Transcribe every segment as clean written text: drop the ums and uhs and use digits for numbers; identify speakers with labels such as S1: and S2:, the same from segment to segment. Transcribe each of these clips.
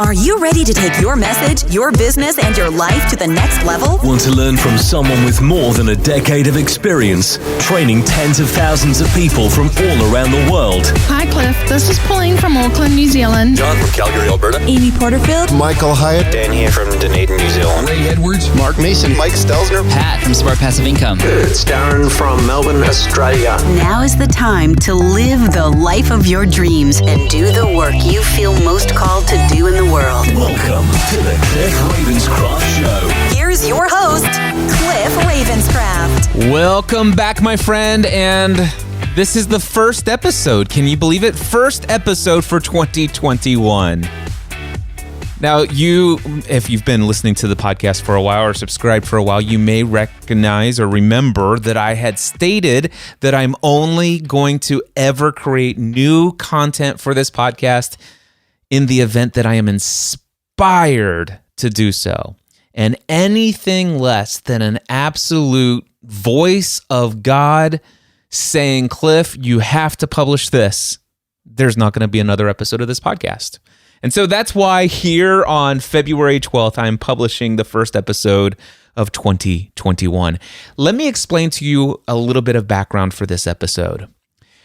S1: Are you ready to take your message, your business, and your life to the next level?
S2: Want to learn from someone with more than a decade of experience, training tens of thousands of people from all around the world?
S3: Hi, Cliff. This is Pauline from Auckland, New Zealand.
S4: John from Calgary, Alberta.
S1: Amy Porterfield.
S5: Michael Hyatt.
S4: Dan here from Dunedin, New Zealand.
S6: Ray Edwards.
S5: Mark Mason. Mike Stelzner.
S7: Pat from Smart Passive Income.
S8: It's Darren from Melbourne, Australia.
S1: Now is the time to live the life of your dreams and do the work you feel most called to do in the world.
S2: Welcome to the Cliff Ravenscraft Show.
S1: Here's your host, Cliff Ravenscraft.
S9: Welcome back, my friend, and this is the first episode. Can you believe it? First episode for 2021. Now, if you've been listening to the podcast for a while or subscribed for a while, you may recognize or remember that I had stated that I'm only going to ever create new content for this podcast in the event that I am inspired to do so. And anything less than an absolute voice of God saying, Cliff, you have to publish this, there's not going to be another episode of this podcast. And so that's why here on February 12th, I'm publishing the first episode of 2021. Let me explain to you a little bit of background for this episode.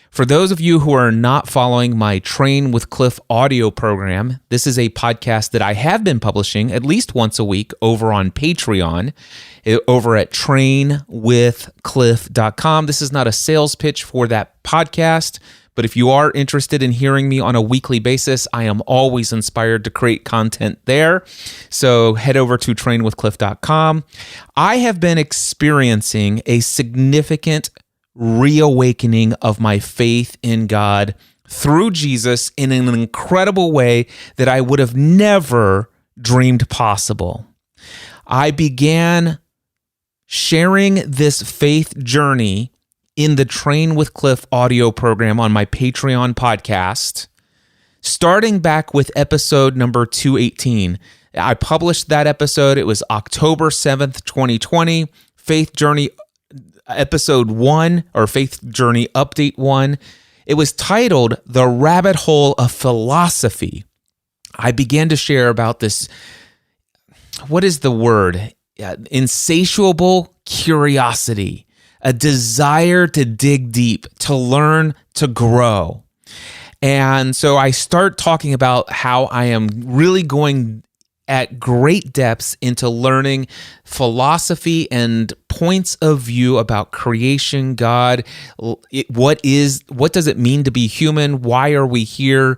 S9: For those of you who are not following my Train with Cliff audio program, this is a podcast that I have been publishing at least once a week over on Patreon, over at trainwithcliff.com. This is not a sales pitch for that podcast, but if you are interested in hearing me on a weekly basis, I am always inspired to create content there. So head over to trainwithcliff.com. I have been experiencing a significant reawakening of my faith in God through Jesus in an incredible way that I would have never dreamed possible. I began sharing this faith journey in the Train with Cliff audio program on my Patreon podcast, starting back with episode number 218. I published that episode. It was October 7th, 2020, Faith Journey Episode 1, or Faith Journey Update 1. It was titled The Rabbit Hole of Philosophy. I began to share about this, what is the word? Insatiable curiosity, a desire to dig deep, to learn, to grow. And so I start talking about how I am really going at great depths into learning philosophy and points of view about creation, God, what does it mean to be human? Why are we here?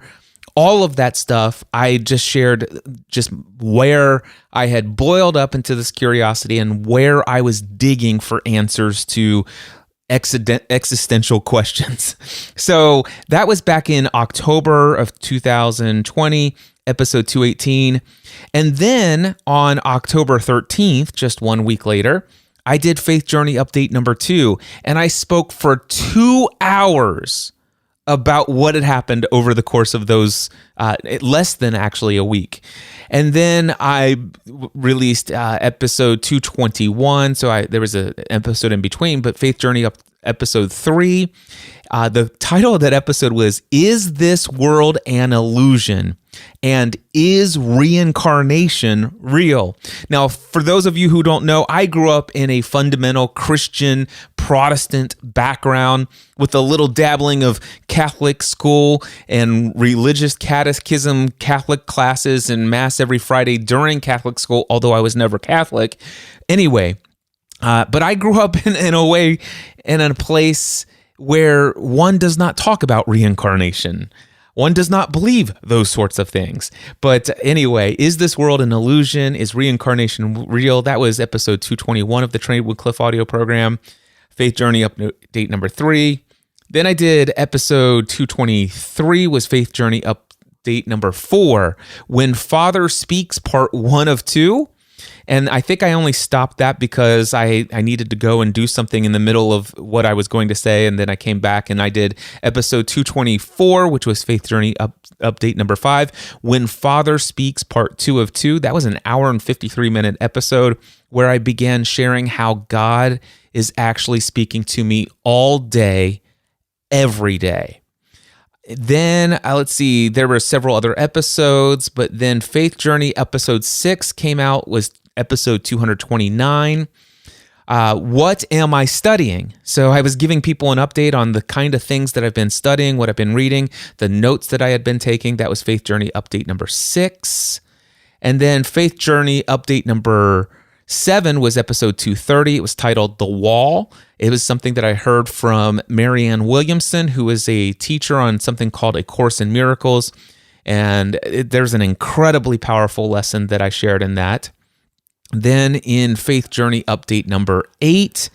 S9: All of that stuff. I just shared just where I had boiled up into this curiosity and where I was digging for answers to existential questions. So that was back in October of 2020, episode 218. And then on October 13th, just 1 week later, I did Faith Journey Update number 2, and I spoke for 2 hours about what had happened over the course of those, less than actually a week. And then I released episode 221, so there was an episode in between, but Faith Journey episode 3. The title of that episode was, Is This World an Illusion? And is reincarnation real? Now, for those of you who don't know, I grew up in a fundamental Christian Protestant background with a little dabbling of Catholic school and religious catechism, Catholic classes, and Mass every Friday during Catholic school, although I was never Catholic. Anyway, but I grew up in a way, in a place where one does not talk about reincarnation. One does not believe those sorts of things. But anyway, is this world an illusion? Is reincarnation real? That was episode 221 of the Train with Cliff audio program. Faith Journey Update number 3. Then I did episode 223 was Faith Journey Update number 4. When Father Speaks, part 1 of 2. And I think I only stopped that because I needed to go and do something in the middle of what I was going to say. And then I came back and I did episode 224, which was Faith Journey Update number 5. When Father Speaks, part 2 of 2. That was an hour and 53-minute episode where I began sharing how God is actually speaking to me all day, every day. Then let's see, there were several other episodes, but then Faith Journey episode 6 came out, was episode 229. What am I studying? So I was giving people an update on the kind of things that I've been studying, what I've been reading, the notes that I had been taking. That was Faith Journey update number 6. And then Faith Journey update number 7 was episode 230. It was titled The Wall. It was something that I heard from Marianne Williamson, who is a teacher on something called A Course in Miracles. And there's an incredibly powerful lesson that I shared in that. Then in Faith Journey update number 8,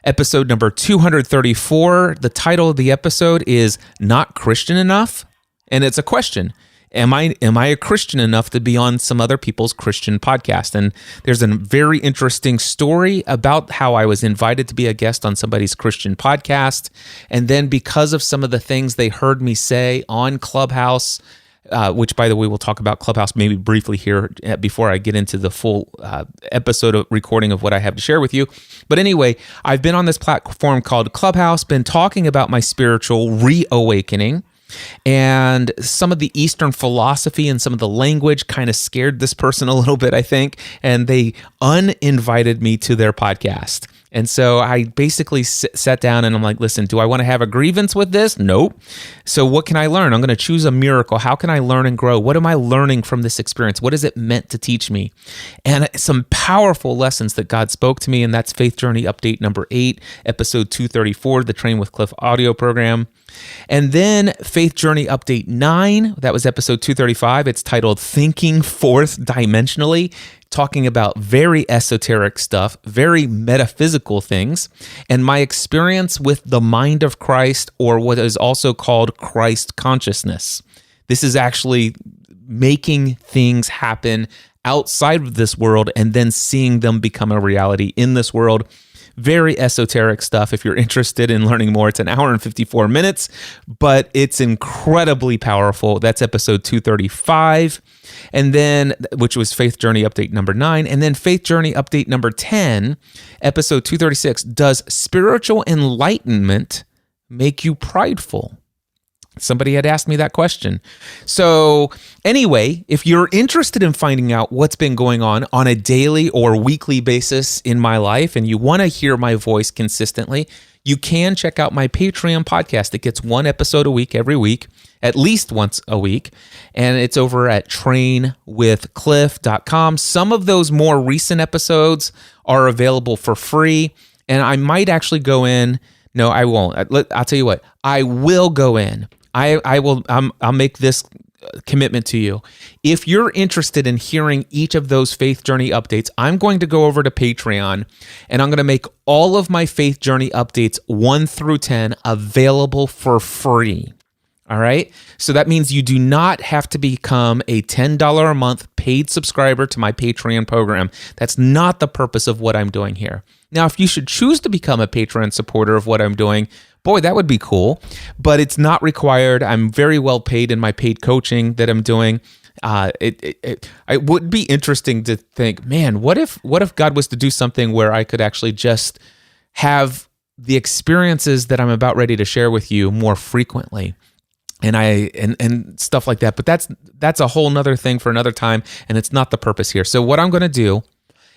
S9: episode number 234, the title of the episode is Not Christian Enough? And it's a question. Am I a Christian enough to be on some other people's Christian podcast? And there's a very interesting story about how I was invited to be a guest on somebody's Christian podcast. And then because of some of the things they heard me say on Clubhouse, which, by the way, we'll talk about Clubhouse maybe briefly here before I get into the full episode of recording of what I have to share with you. But anyway, I've been on this platform called Clubhouse, been talking about my spiritual reawakening. And some of the Eastern philosophy and some of the language kind of scared this person a little bit, I think, and they uninvited me to their podcast. And so I basically sat down and I'm like, listen, do I want to have a grievance with this? Nope. So what can I learn? I'm going to choose a miracle. How can I learn and grow? What am I learning from this experience? What is it meant to teach me? And some powerful lessons that God spoke to me, and that's Faith Journey update number 8, episode 234, the Train with Cliff audio program. And then Faith Journey update 9, that was episode 235. It's titled Thinking Fourth Dimensionally, talking about very esoteric stuff, very metaphysical things, and my experience with the mind of Christ, or what is also called Christ consciousness. This is actually making things happen outside of this world and then seeing them become a reality in this world. Very esoteric stuff. If you're interested in learning more, it's an hour and 54 minutes, but it's incredibly powerful. That's episode 235. And then, which was Faith Journey update number 9. And then Faith Journey update number 10, episode 236. Does spiritual enlightenment make you prideful? Somebody had asked me that question. So anyway, if you're interested in finding out what's been going on a daily or weekly basis in my life, and you want to hear my voice consistently, you can check out my Patreon podcast. It gets one episode a week every week, at least once a week, and it's over at trainwithcliff.com. Some of those more recent episodes are available for free, and I might actually go in. No, I won't. I'll tell you what. I will go in. I'll make this commitment to you. If you're interested in hearing each of those Faith Journey updates, I'm going to go over to Patreon and I'm going to make all of my Faith Journey updates 1 through 10 available for free. All right. So that means you do not have to become a $10 a month paid subscriber to my Patreon program. That's not the purpose of what I'm doing here. Now, if you should choose to become a Patreon supporter of what I'm doing, boy, that would be cool, but it's not required. I'm very well paid in my paid coaching that I'm doing. It would be interesting to think, man, what if God was to do something where I could actually just have the experiences that I'm about ready to share with you more frequently, and stuff like that. But that's a whole nother thing for another time, and it's not the purpose here. So what I'm going to do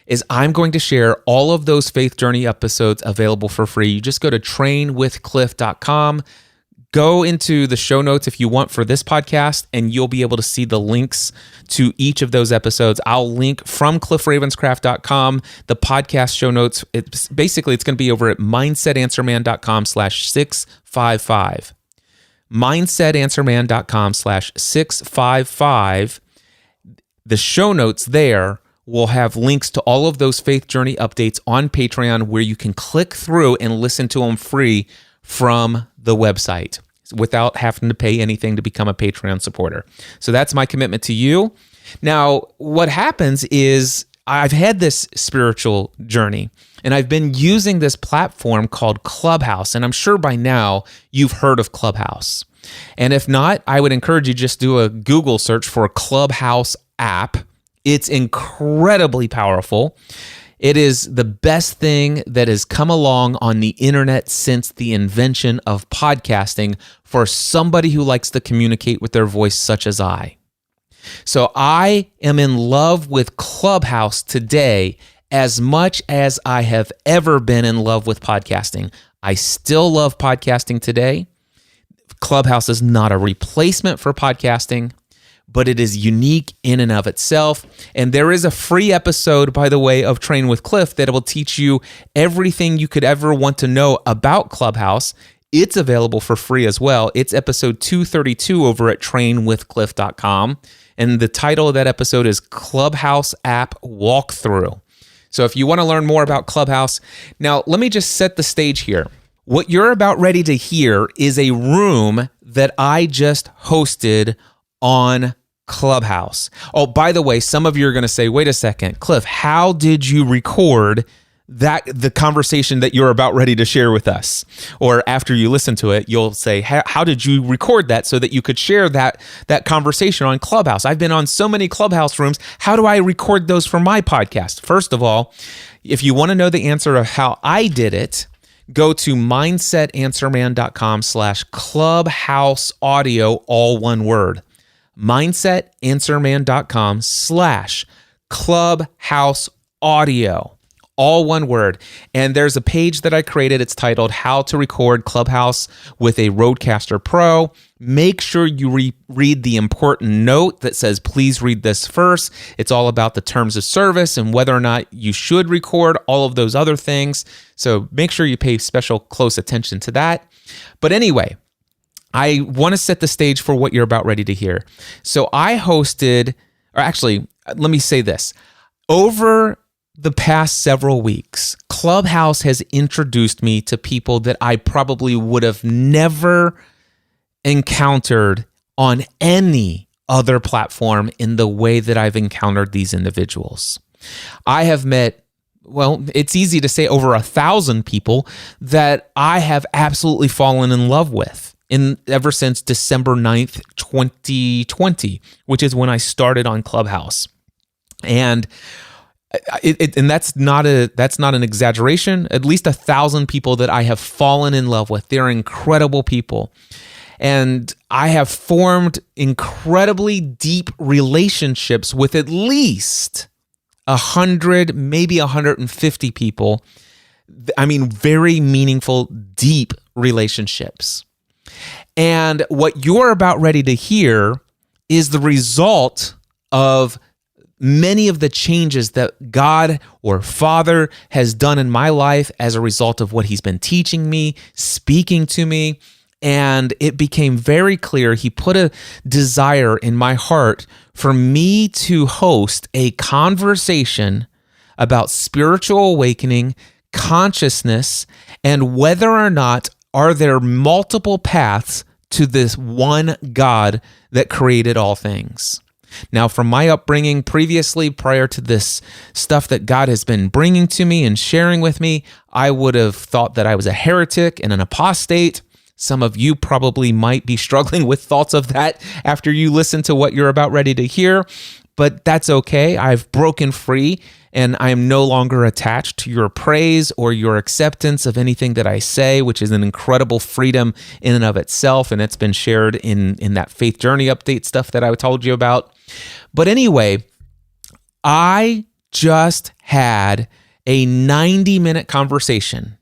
S9: is I'm going to share all of those Faith Journey episodes available for free. You just go to trainwithcliff.com, go into the show notes if you want for this podcast, and you'll be able to see the links to each of those episodes. I'll link from cliffravenscraft.com, the podcast show notes. It's going to be over at mindsetanswerman.com/655. mindsetanswerman.com/655. The show notes there will have links to all of those Faith Journey updates on Patreon, where you can click through and listen to them free from the website without having to pay anything to become a Patreon supporter. So that's my commitment to you. Now, what happens is I've had this spiritual journey, and I've been using this platform called Clubhouse, and I'm sure by now you've heard of Clubhouse. And if not, I would encourage you just do a Google search for a Clubhouse app. It's incredibly powerful. It is the best thing that has come along on the internet since the invention of podcasting for somebody who likes to communicate with their voice, such as I. So I am in love with Clubhouse today as much as I have ever been in love with podcasting. I still love podcasting today. Clubhouse is not a replacement for podcasting, but it is unique in and of itself. And there is a free episode, by the way, of Train with Cliff that will teach you everything you could ever want to know about Clubhouse. It's available for free as well. It's episode 232 over at trainwithcliff.com. And the title of that episode is Clubhouse App Walkthrough. So if you want to learn more about Clubhouse, now let me just set the stage here. What you're about ready to hear is a room that I just hosted on Clubhouse. Oh, by the way, some of you are going to say, wait a second, Cliff, how did you record the conversation that you're about ready to share with us? Or after you listen to it, you'll say, how did you record that so that you could share that conversation on Clubhouse? I've been on so many Clubhouse rooms. How do I record those for my podcast? First of all, if you want to know the answer of how I did it, go to mindsetanswerman.com/clubhouse audio, all one word. mindsetanswerman.com/clubhouse audio. All one word. And there's a page that I created. It's titled How to Record Clubhouse with a Rodecaster Pro. Make sure you read the important note that says, please read this first. It's all about the terms of service and whether or not you should record, all of those other things. So make sure you pay special close attention to that. But anyway, I want to set the stage for what you're about ready to hear. So I hosted, or actually, let me say this. Over the past several weeks, Clubhouse has introduced me to people that I probably would have never encountered on any other platform in the way that I've encountered these individuals. I have met, well, it's easy to say over 1,000 people that I have absolutely fallen in love with ever since December 9th, 2020, which is when I started on Clubhouse. And that's not an exaggeration. At least 1,000 people that I have fallen in love with. They're incredible people. And I have formed incredibly deep relationships with at least 100, maybe 150 people. I mean, very meaningful, deep relationships. And what you're about ready to hear is the result of many of the changes that God or Father has done in my life as a result of what he's been teaching me, speaking to me. And it became very clear he put a desire in my heart for me to host a conversation about spiritual awakening, consciousness, and whether or not are there multiple paths to this one God that created all things. Now, from my upbringing previously, prior to this stuff that God has been bringing to me and sharing with me, I would have thought that I was a heretic and an apostate. Some of you probably might be struggling with thoughts of that after you listen to what you're about ready to hear, but that's okay. I've broken free and I am no longer attached to your praise or your acceptance of anything that I say, which is an incredible freedom in and of itself. And it's been shared in that Faith Journey Update stuff that I told you about. But anyway, I just had a 90-minute conversation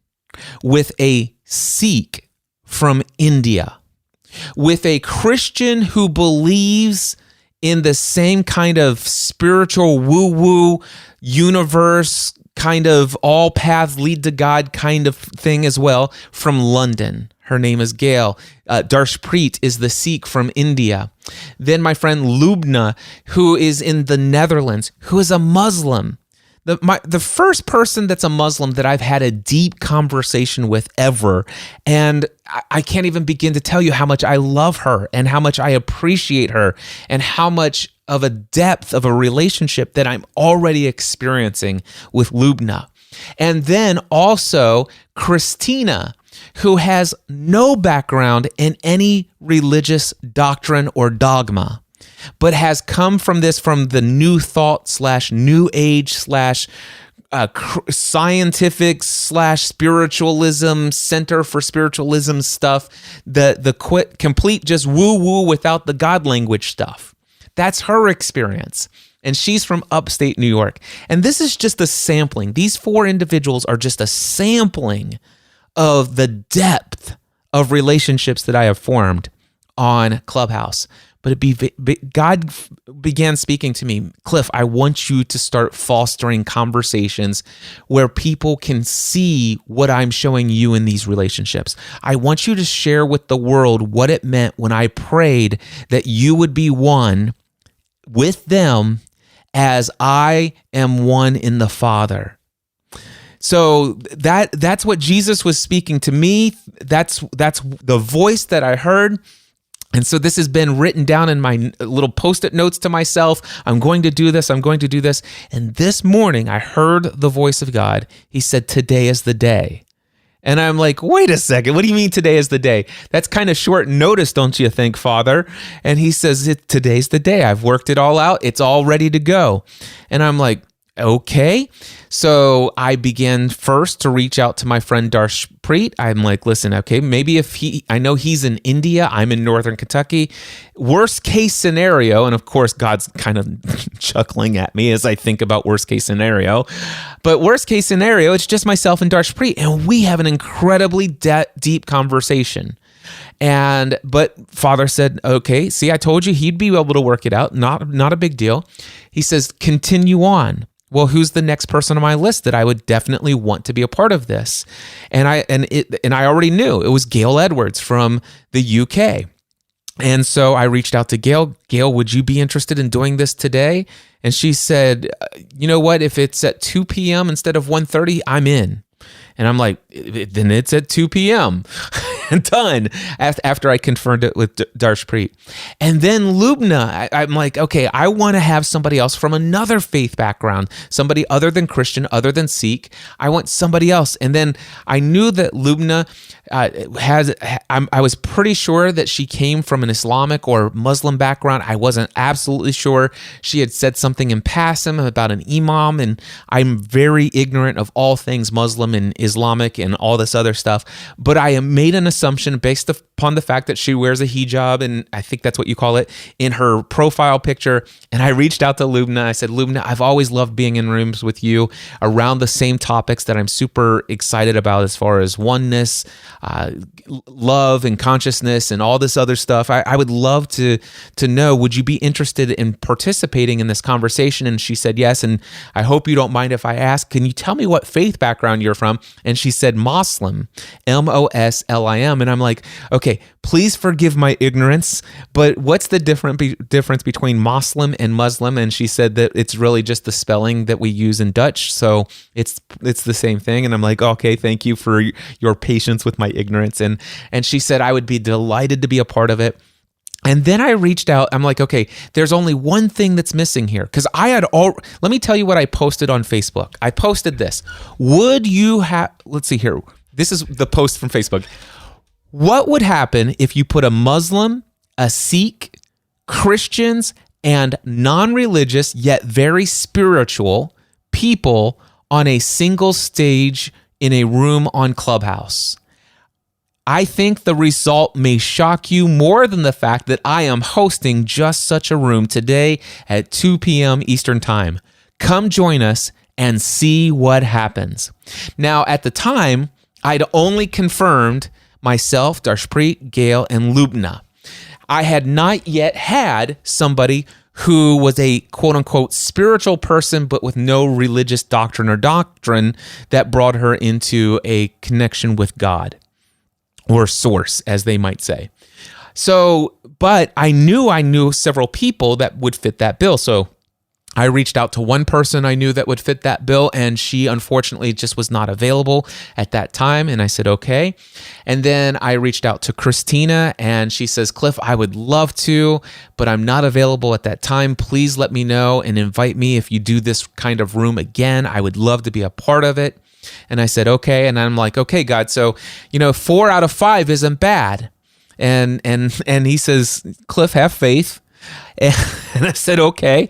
S9: with a Sikh from India, with a Christian who believes in the same kind of spiritual woo-woo universe, kind of all paths lead to God kind of thing as well, from London. Her name is Gail. Darshpreet is the Sikh from India. Then my friend Lubna, who is in the Netherlands, who is a Muslim. The first person that's a Muslim that I've had a deep conversation with ever. And I can't even begin to tell you how much I love her and how much I appreciate her and how much of a depth of a relationship that I'm already experiencing with Lubna. And then also Christina, who has no background in any religious doctrine or dogma, but has come from the new thought / new age / scientific / spiritualism, center for spiritualism stuff, the complete just woo-woo without the God language stuff. That's her experience. And she's from upstate New York. And this is just a sampling. These 4 individuals are just a sampling of the depth of relationships that I have formed on Clubhouse. But God began speaking to me, Cliff, I want you to start fostering conversations where people can see what I'm showing you in these relationships. I want you to share with the world what it meant when I prayed that you would be one with them as I am one in the Father. So that's what Jesus was speaking to me. That's the voice that I heard. And so this has been written down in my little Post-it notes to myself. I'm going to do this. I'm going to do this. And this morning I heard the voice of God. He said, today is the day. And I'm like, wait a second. What do you mean today is the day? That's kind of short notice, don't you think, Father? And he says, today's the day. I've worked it all out. It's all ready to go. And I'm like, okay. So I began first to reach out to my friend Darshpreet. I'm like, listen, okay, maybe I know he's in India, I'm in Northern Kentucky. Worst case scenario, and of course, God's kind of chuckling at me as I think about worst case scenario. But worst case scenario, it's just myself and Darshpreet, and we have an incredibly deep conversation. But Father said, okay, see, I told you he'd be able to work it out. Not a big deal. He says, continue on. Well, who's the next person on my list that I would definitely want to be a part of this? And I already knew it was Gail Edwards from the UK. And so I reached out to Gail. Gail, would you be interested in doing this today? And she said, you know what? If it's at 2 p.m. instead of 1:30, I'm in. And I'm like, then it's at 2 p.m. Done. After I confirmed it with Darshpreet. And then Lubna, I'm like, okay, I want to have somebody else from another faith background, somebody other than Christian, other than Sikh. I want somebody else. And then I knew that Lubna I was pretty sure that she came from an Islamic or Muslim background. I wasn't absolutely sure. She had said something in passing about an imam, and I'm very ignorant of all things Muslim and Islamic and all this other stuff. But I made an assumption based upon the fact that she wears a hijab, and I think that's what you call it, in her profile picture. And I reached out to Lubna. I said, Lubna, I've always loved being in rooms with you around the same topics that I'm super excited about as far as oneness, love and consciousness and all this other stuff. I would love to know, would you be interested in participating in this conversation? And she said yes. And I hope you don't mind if I ask, can you tell me what faith background you're from? And she said Muslim, Moslim. And I'm like, okay, please forgive my ignorance, but what's the difference between Muslim and Muslim? And she said that it's really just the spelling that we use in Dutch. So it's the same thing. And I'm like, okay, thank you for your patience with my ignorance. And she said I would be delighted to be a part of it. And then I reached out. I'm like, okay, there's only one thing that's missing here. Because let me tell you what I posted on Facebook. I posted this. Let's see here. This is the post from Facebook. What would happen if you put a Muslim, a Sikh, Christians, and non-religious yet very spiritual people on a single stage in a room on Clubhouse? I think the result may shock you more than the fact that I am hosting just such a room today at 2 p.m. Eastern Time. Come join us and see what happens. Now, at the time, I'd only confirmed myself, Darshpreet, Gail, and Lubna. I had not yet had somebody who was a quote-unquote spiritual person, but with no religious doctrine that brought her into a connection with God, or source, as they might say. So, but I knew several people that would fit that bill. So I reached out to one person I knew that would fit that bill, and she unfortunately just was not available at that time. And I said, okay. And then I reached out to Christina, and she says, Cliff, I would love to, but I'm not available at that time. Please let me know and invite me if you do this kind of room again. I would love to be a part of it. And I said, okay. And I'm like, okay, God. So, 4 out of 5 isn't bad. And he says, Cliff, have faith. And I said, okay.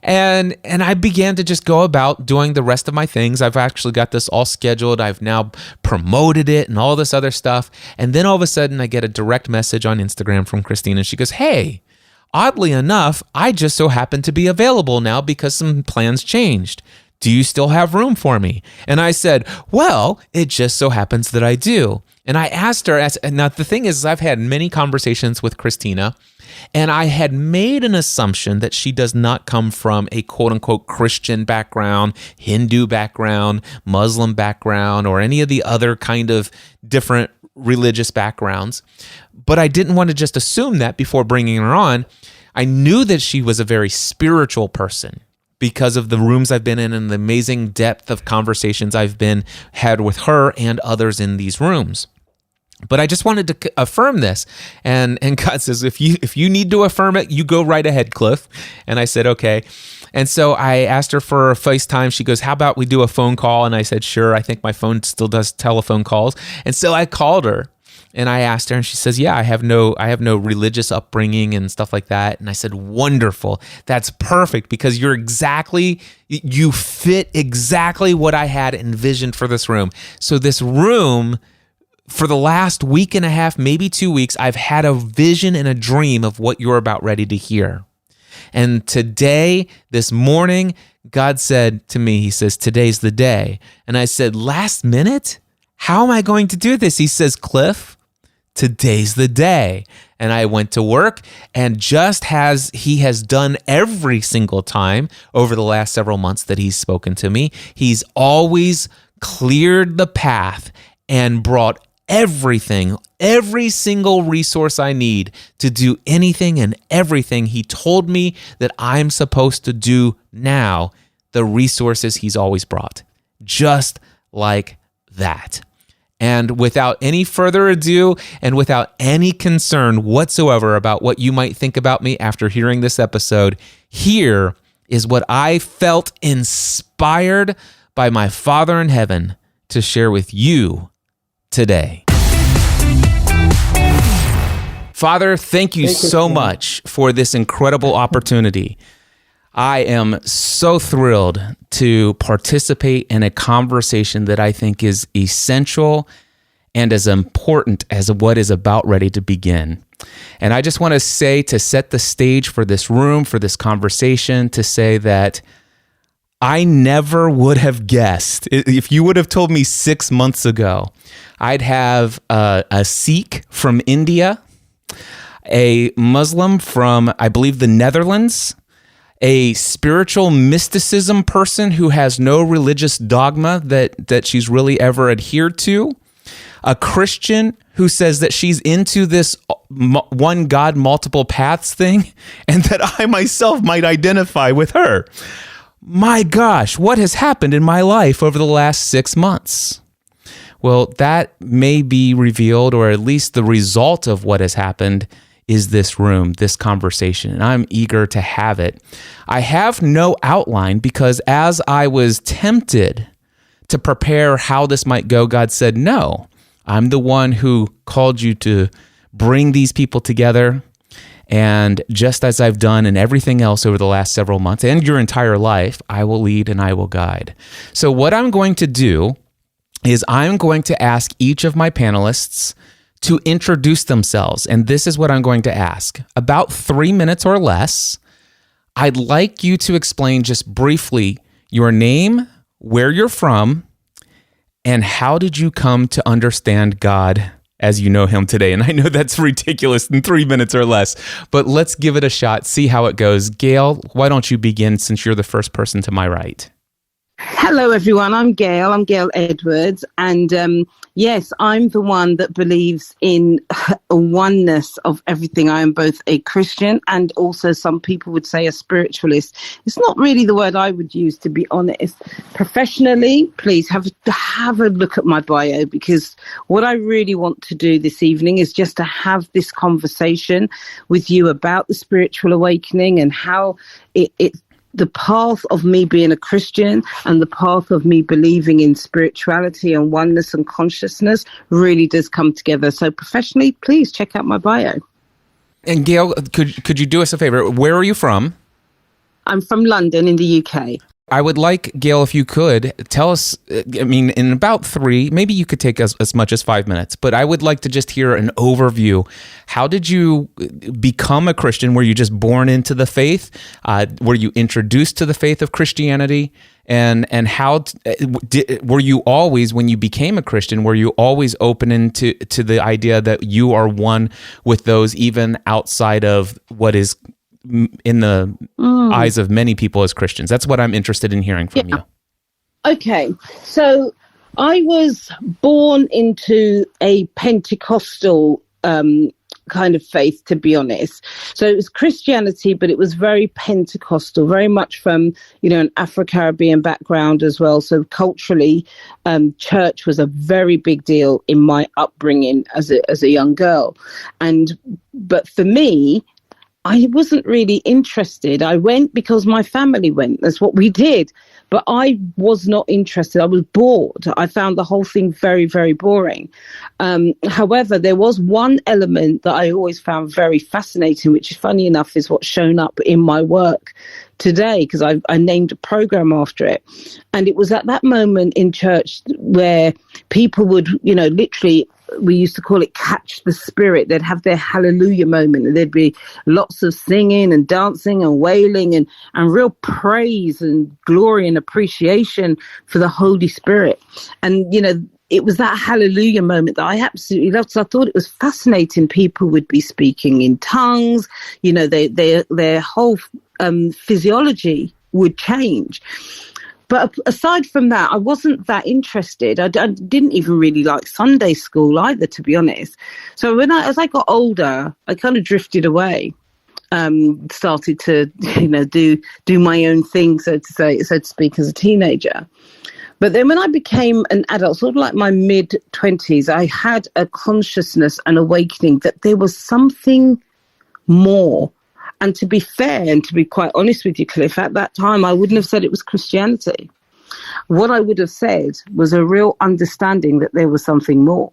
S9: And I began to just go about doing the rest of my things. I've actually got this all scheduled. I've now promoted it and all this other stuff. And then all of a sudden I get a direct message on Instagram from Christina. She goes, hey, oddly enough, I just so happen to be available now because some plans changed. Do you still have room for me? And I said, well, it just so happens that I do. And I asked her, now the thing is, I've had many conversations with Christina, and I had made an assumption that she does not come from a quote unquote Christian background, Hindu background, Muslim background, or any of the other kind of different religious backgrounds. But I didn't want to just assume that before bringing her on. I knew that she was a very spiritual person, because of the rooms I've been in and the amazing depth of conversations I've had with her and others in these rooms. But I just wanted to affirm this. And God says, if you need to affirm it, you go right ahead, Cliff. And I said, okay. And so I asked her for a FaceTime. She goes, how about we do a phone call? And I said, sure. I think my phone still does telephone calls. And so I called her. And I asked her, and she says, yeah, I have no religious upbringing and stuff like that. And I said, wonderful. That's perfect, because you fit exactly what I had envisioned for this room. So this room, for the last week and a half, maybe 2 weeks, I've had a vision and a dream of what you're about ready to hear. And today, this morning, God said to me, he says, today's the day. And I said, last minute? How am I going to do this? He says, Cliff, today's the day. And I went to work, and just as he has done every single time over the last several months that he's spoken to me, he's always cleared the path and brought everything, every single resource I need to do anything and everything he told me that I'm supposed to do now, the resources he's always brought. Just like that. And without any further ado, and without any concern whatsoever about what you might think about me after hearing this episode, here is what I felt inspired by my Father in heaven to share with you today. Father, thank you so much for this incredible opportunity. I am so thrilled to participate in a conversation that I think is essential and as important as what is about ready to begin. And I just want to say, to set the stage for this room, for this conversation, to say that I never would have guessed, if you would have told me 6 months ago, I'd have a Sikh from India, a Muslim from, I believe, the Netherlands, a spiritual mysticism person who has no religious dogma that she's really ever adhered to, a Christian who says that she's into this one God, multiple paths thing, and that I myself might identify with her. My gosh, what has happened in my life over the last 6 months? Well, that may be revealed, or at least the result of what has happened is this room, this conversation, and I'm eager to have it. I have no outline, because as I was tempted to prepare how this might go, God said, no, I'm the one who called you to bring these people together. And just as I've done in everything else over the last several months and your entire life, I will lead and I will guide. So what I'm going to do is I'm going to ask each of my panelists to introduce themselves. And this is what I'm going to ask. About 3 minutes or less, I'd like you to explain just briefly your name, where you're from, and how did you come to understand God as you know him today. And I know that's ridiculous in 3 minutes or less, but let's give it a shot, see how it goes. Gail, why don't you begin, since you're the first person to my right?
S6: Hello, everyone. I'm Gail. I'm Gail Edwards. And yes, I'm the one that believes in a oneness of everything. I am both a Christian and also, some people would say, a spiritualist. It's not really the word I would use, to be honest. Professionally, please have a look at my bio, because what I really want to do this evening is just to have this conversation with you about the spiritual awakening and how the path of me being a Christian and the path of me believing in spirituality and oneness and consciousness really does come together. So professionally, please check out my bio.
S9: And Gail, could you do us a favor? Where are you from?
S6: I'm from London in the UK.
S9: I would like, Gail, if you could, tell us, in about 3, maybe you could take as much as 5 minutes, but I would like to just hear an overview. How did you become a Christian? Were you just born into the faith? Were you introduced to the faith of Christianity? And how were you always, when you became a Christian, were you always open to the idea that you are one with those even outside of what is in the eyes of many people as Christians? That's what I'm interested in hearing from you.
S6: Okay, so I was born into a Pentecostal kind of faith, to be honest. So it was Christianity, but it was very Pentecostal, very much from, an Afro-Caribbean background as well. So culturally, church was a very big deal in my upbringing as a young girl. But for me, I wasn't really interested. I went because my family went. That's what we did. But I was not interested. I was bored. I found the whole thing very, very boring. However, there was one element that I always found very fascinating, which, funny enough, is what's shown up in my work today, because I named a program after it. And it was at that moment in church where people would, literally, we used to call it catch the spirit. They'd have their hallelujah moment, and there'd be lots of singing and dancing and wailing and real praise and glory and appreciation for the Holy Spirit. And, it was that hallelujah moment that I absolutely loved. So I thought it was fascinating. People would be speaking in tongues, their whole physiology would change. But aside from that, I wasn't that interested. I didn't even really like Sunday school either, to be honest. So as I got older, I kind of drifted away, started to, do my own thing, so to speak, as a teenager. But then when I became an adult, sort of like my mid-20s, I had a consciousness and awakening that there was something more. And to be fair, and to be quite honest with you, Cliff, at that time, I wouldn't have said it was Christianity. What I would have said was a real understanding that there was something more.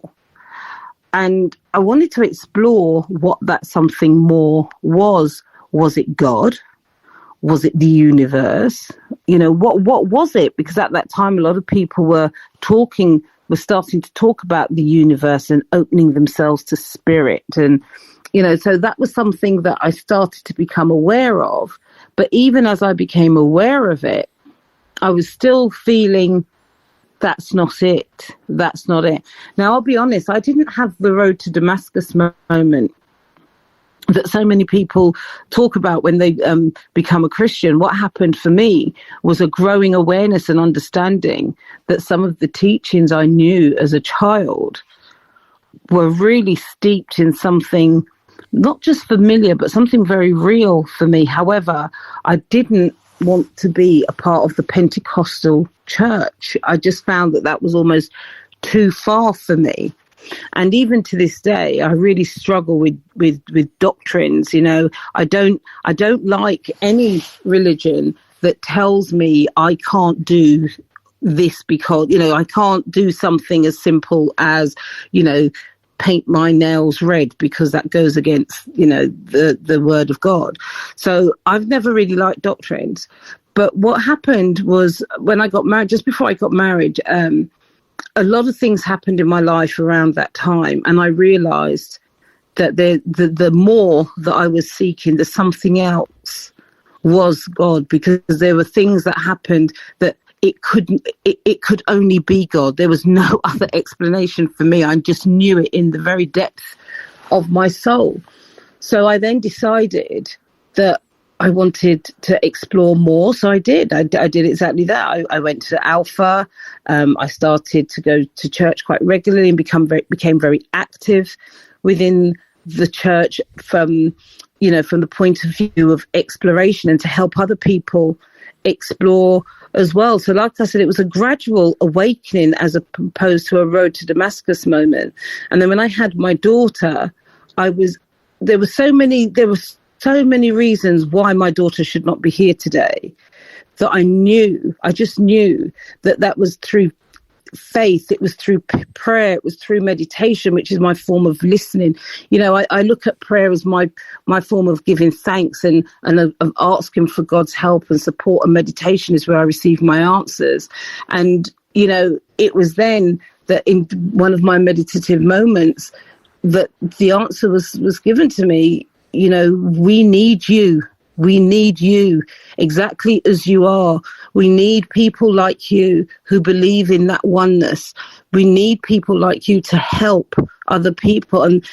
S6: And I wanted to explore what that something more was. Was it God? Was it the universe? What was it? Because at that time, a lot of people were starting to talk about the universe and opening themselves to spirit. And, so that was something that I started to become aware of. But even as I became aware of it, I was still feeling that's not it. That's not it. Now, I'll be honest, I didn't have the road to Damascus moment that so many people talk about when they become a Christian. What happened for me was a growing awareness and understanding that some of the teachings I knew as a child were really steeped in something not just familiar, but something very real for me. However, I didn't want to be a part of the Pentecostal church. I just found that was almost too far for me. And even to this day, I really struggle with doctrines. I don't like any religion that tells me I can't do this because, I can't do something as simple as, paint my nails red, because that goes against, the word of God. So I've never really liked doctrines. But what happened was when I got married, just before I got married, a lot of things happened in my life around that time. And I realized that the more that I was seeking, the something else was God, because there were things that happened that it could only be God. There was no other explanation for me. I just knew it in the very depth of my soul. So I then decided that I wanted to explore more. So I did. I did exactly that. I went to Alpha. I started to go to church quite regularly and became very active within the church from the point of view of exploration and to help other people explore as well. So like I said, it was a gradual awakening as opposed to a road to Damascus moment. And then when I had my daughter, there were so many reasons why my daughter should not be here today that I just knew that was through faith, it was through prayer, it was through meditation, which is my form of listening. I look at prayer as my form of giving thanks and of asking for God's help and support, and meditation is where I receive my answers. And it was then that in one of my meditative moments that the answer was given to me. We need you. We need you exactly as you are. We need people like you who believe in that oneness. We need people like you to help other people. And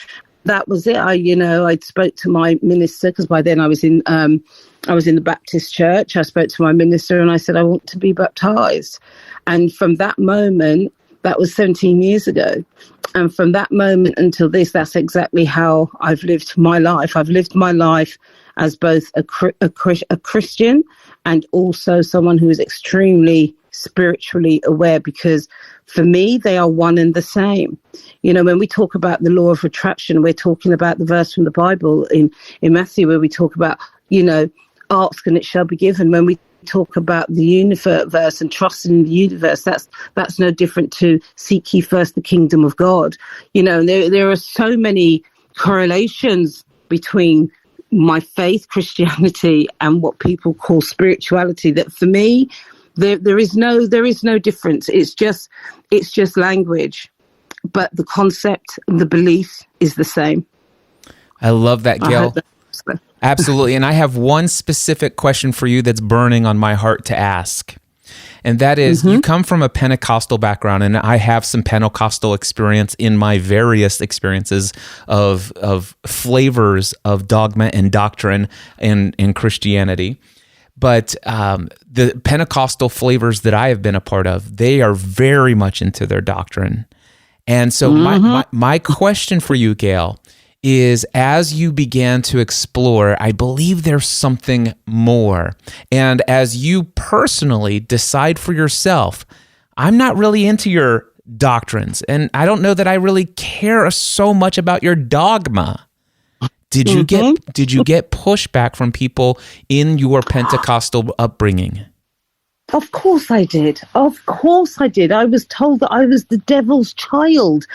S6: that was it. I spoke to my minister, because by then I was in the Baptist church. I spoke to my minister and I said, I want to be baptized. And from that moment, that was 17 years ago. And from that moment until this, that's exactly how I've lived my life. I've lived my life as both a Christian and also someone who is extremely spiritually aware, because for me, they are one and the same. When we talk about the law of attraction, we're talking about the verse from the Bible in Matthew where we talk about, ask and it shall be given. When we talk about the universe and trusting in the universe, that's no different to seek ye first the kingdom of God. There are so many correlations between my faith, Christianity, and what people call spirituality, that for me there is no difference. It's just language, but the concept and the belief is the same.
S9: I love that, Gail. Absolutely. And I have one specific question for you that's burning on my heart to ask. And that is, you come from a Pentecostal background, and I have some Pentecostal experience in my various experiences of flavors of dogma and doctrine in Christianity. But the Pentecostal flavors that I have been a part of, they are very much into their doctrine. And so my question for you, Gail, is as you began to explore, I believe there's something more. And as you personally decide for yourself, I'm not really into your doctrines, and I don't know that I really care so much about your dogma. Did you get pushback from people in your Pentecostal upbringing?
S6: Of course I did. Of course I did. I was told that I was the devil's child,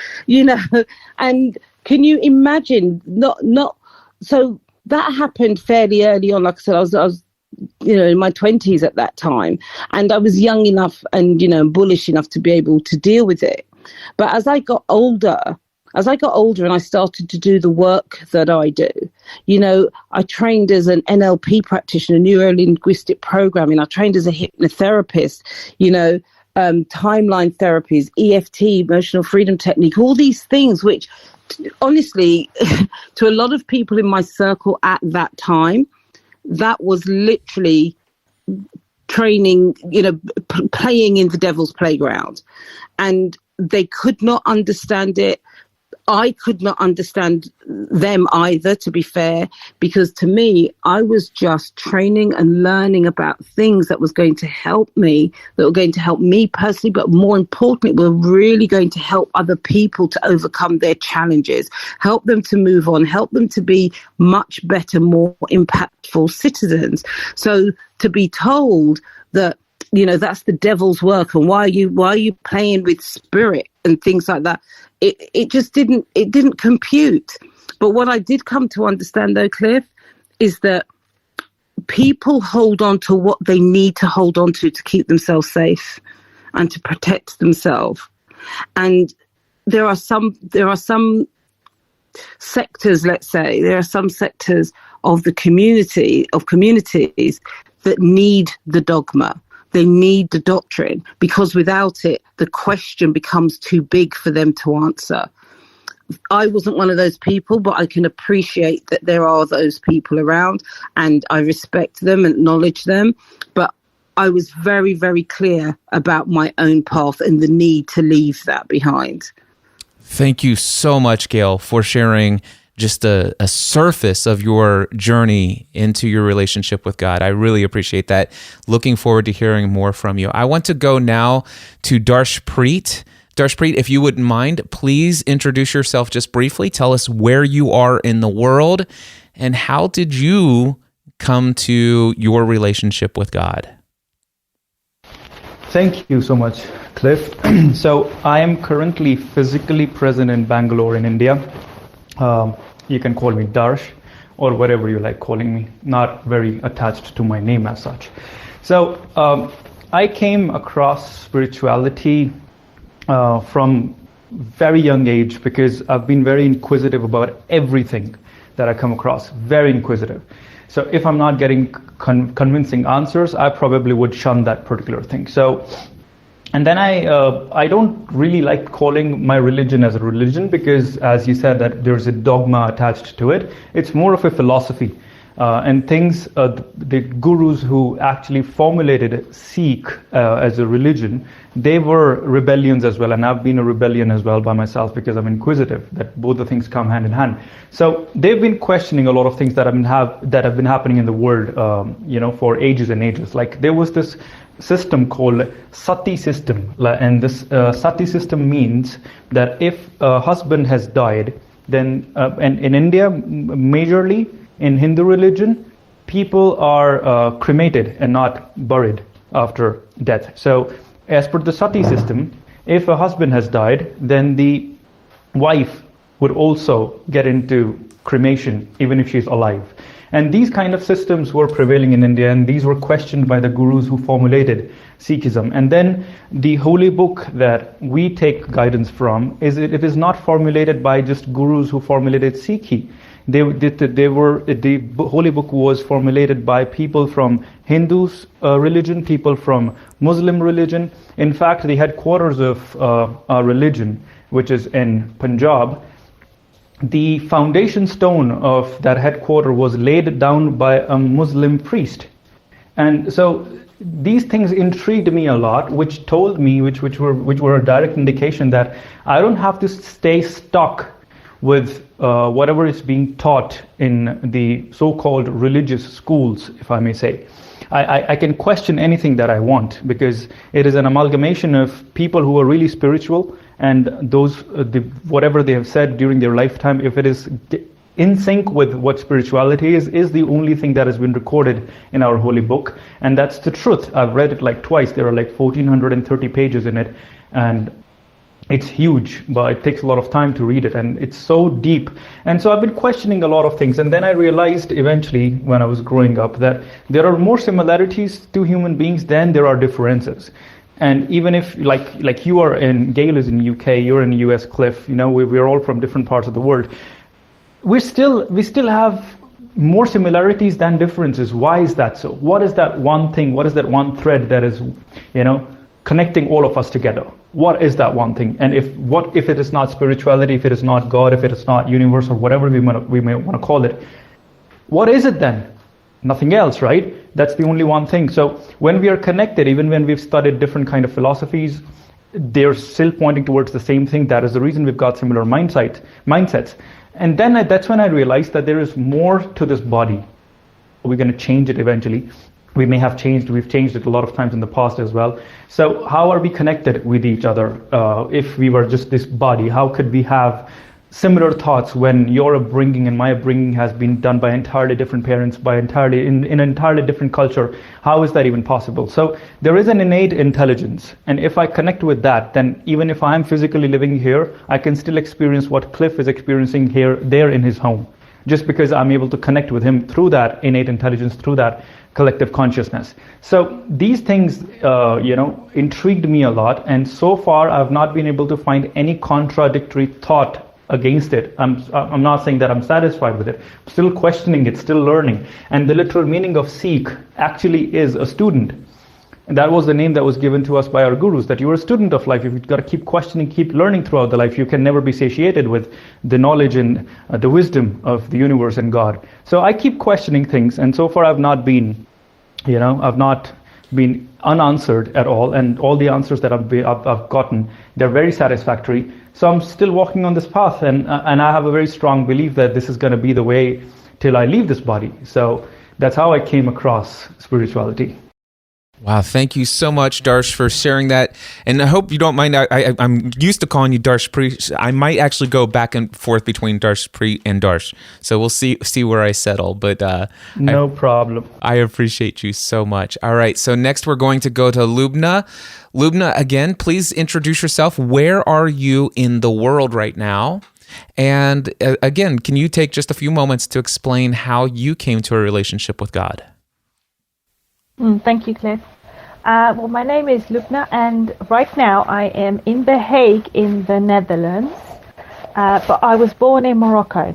S6: and can you imagine? So that happened fairly early on. Like I said, I was in my 20s at that time, and I was young enough and bullish enough to be able to deal with it. But as I got older and I started to do the work that I do, I trained as an NLP practitioner, neuro-linguistic programming. I trained as a hypnotherapist, timeline therapies, EFT, emotional freedom technique, all these things, which honestly, to a lot of people in my circle at that time, that was literally training, playing in the devil's playground. And they could not understand it. I could not understand them either, to be fair, because to me, I was just training and learning about things that was going to help me, that were going to help me personally, but more importantly, were really going to help other people to overcome their challenges, help them to move on, help them to be much better, more impactful citizens. So to be told that, that's the devil's work, and why are you playing with spirit and things like that, it just didn't compute. But what I did come to understand, though, Cliff, is that people hold on to what they need to hold on to keep themselves safe and to protect themselves. And there are some sectors, let's say, there are some sectors of the communities that need the dogma. They need the doctrine, because without it, the question becomes too big for them to answer. I wasn't one of those people, but I can appreciate that there are those people around, and I respect them and acknowledge them. But I was very, very clear about my own path and the need to leave that behind.
S9: Thank you so much, Gail, for sharing just a surface of your journey into your relationship with God. I really appreciate that. Looking forward to hearing more from you. I want to go now to Darshpreet. Darshpreet, if you wouldn't mind, please introduce yourself just briefly. Tell us where you are in the world, and how did you come to your relationship with God?
S7: Thank you so much, Cliff. So I am currently physically present in Bangalore in India. You can call me Darsh or whatever you like calling me, not very attached to my name as such. So I came across spirituality from very young age because I've been very inquisitive about everything that I come across, very inquisitive. So if I'm not getting convincing answers, I probably would shun that particular thing. So, and then I don't really like calling my religion as a religion because, as you said, that there's a dogma attached to it. It's more of a philosophy. And things, the gurus who actually formulated Sikh as a religion, they were rebellions as well, and I've been a rebellion as well by myself because I'm inquisitive, that both the things come hand in hand. So they've been questioning a lot of things that have been happening in the world, for ages and ages. Like there was this system called sati system, and this sati system means that if a husband has died, then, and in India, majorly, in Hindu religion, people are cremated and not buried after death. So as per the sati system, if a husband has died, then the wife would also get into cremation even if she's alive. And these kind of systems were prevailing in India, and these were questioned by the gurus who formulated Sikhism. And then the holy book that we take guidance from it is not formulated by just gurus who formulated Sikhi. The holy book was formulated by people from Hindus religion, people from Muslim religion. In fact, the headquarters of our religion, which is in Punjab, the foundation stone of that headquarter was laid down by a Muslim priest. And so these things intrigued me a lot, which told me, which were a direct indication that I don't have to stay stuck with whatever is being taught in the so-called religious schools, if I may say. I can question anything that I want because it is an amalgamation of people who are really spiritual and those whatever they have said during their lifetime, if it is in sync with what spirituality is the only thing that has been recorded in our holy book, and that's the truth. I've read it like twice. There are like 1430 pages in it, and it's huge, but it takes a lot of time to read it, and it's so deep. And so I've been questioning a lot of things, and then I realized eventually when I was growing up that there are more similarities to human beings than there are differences. And even if like you are in, Gail is in UK, you're in US, Cliff, we're all from different parts of the world. We still have more similarities than differences. Why is that so? What is that one thing? What is that one thread that is, connecting all of us together? What is that one thing? And if it is not spirituality, if it is not God, if it is not universe, or whatever we may want to call it, what is it then? Nothing else, right? That's the only one thing. So when we are connected, even when we've studied different kind of philosophies, they're still pointing towards the same thing. That is the reason we've got similar mindsets. And then that's when I realized that there is more to this body. We're going to change it eventually. We've changed it a lot of times in the past as well. So how are we connected with each other? If we were just this body, how could we have similar thoughts when your upbringing and my upbringing has been done by entirely different parents, by entirely in an entirely different culture? How is that even possible? So there is an innate intelligence, and if I connect with that, then even if I'm physically living here, I can still experience what Cliff is experiencing there in his home, just because I'm able to connect with him through that innate intelligence, through that collective consciousness. So these things, intrigued me a lot, and so far I've not been able to find any contradictory thought against it. I'm not saying that I'm satisfied with it. I'm still questioning it, still learning. And the literal meaning of Sikh actually is a student. And that was the name that was given to us by our gurus, that you're a student of life. You've got to keep questioning, keep learning throughout the life. You can never be satiated with the knowledge and the wisdom of the universe and God. So I keep questioning things, and so far I've not been unanswered at all, and all the answers that I've gotten, they're very satisfactory. So I'm still walking on this path, and I have a very strong belief that this is going to be the way till I leave this body. So that's how I came across spirituality.
S9: Wow, thank you so much, Darsh, for sharing that. And I hope you don't mind. I'm used to calling you Darshpreet. I might actually go back and forth between Darshpreet and Darsh. So we'll see where I settle. But
S7: no problem.
S9: I appreciate you so much. All right, so next we're going to go to Lubna. Lubna, again, please introduce yourself. Where are you in the world right now? And again, can you take just a few moments to explain how you came to a relationship with God?
S10: Thank you, Cliff. Well, my name is Lubna, and right now I am in The Hague in the Netherlands, but I was born in Morocco,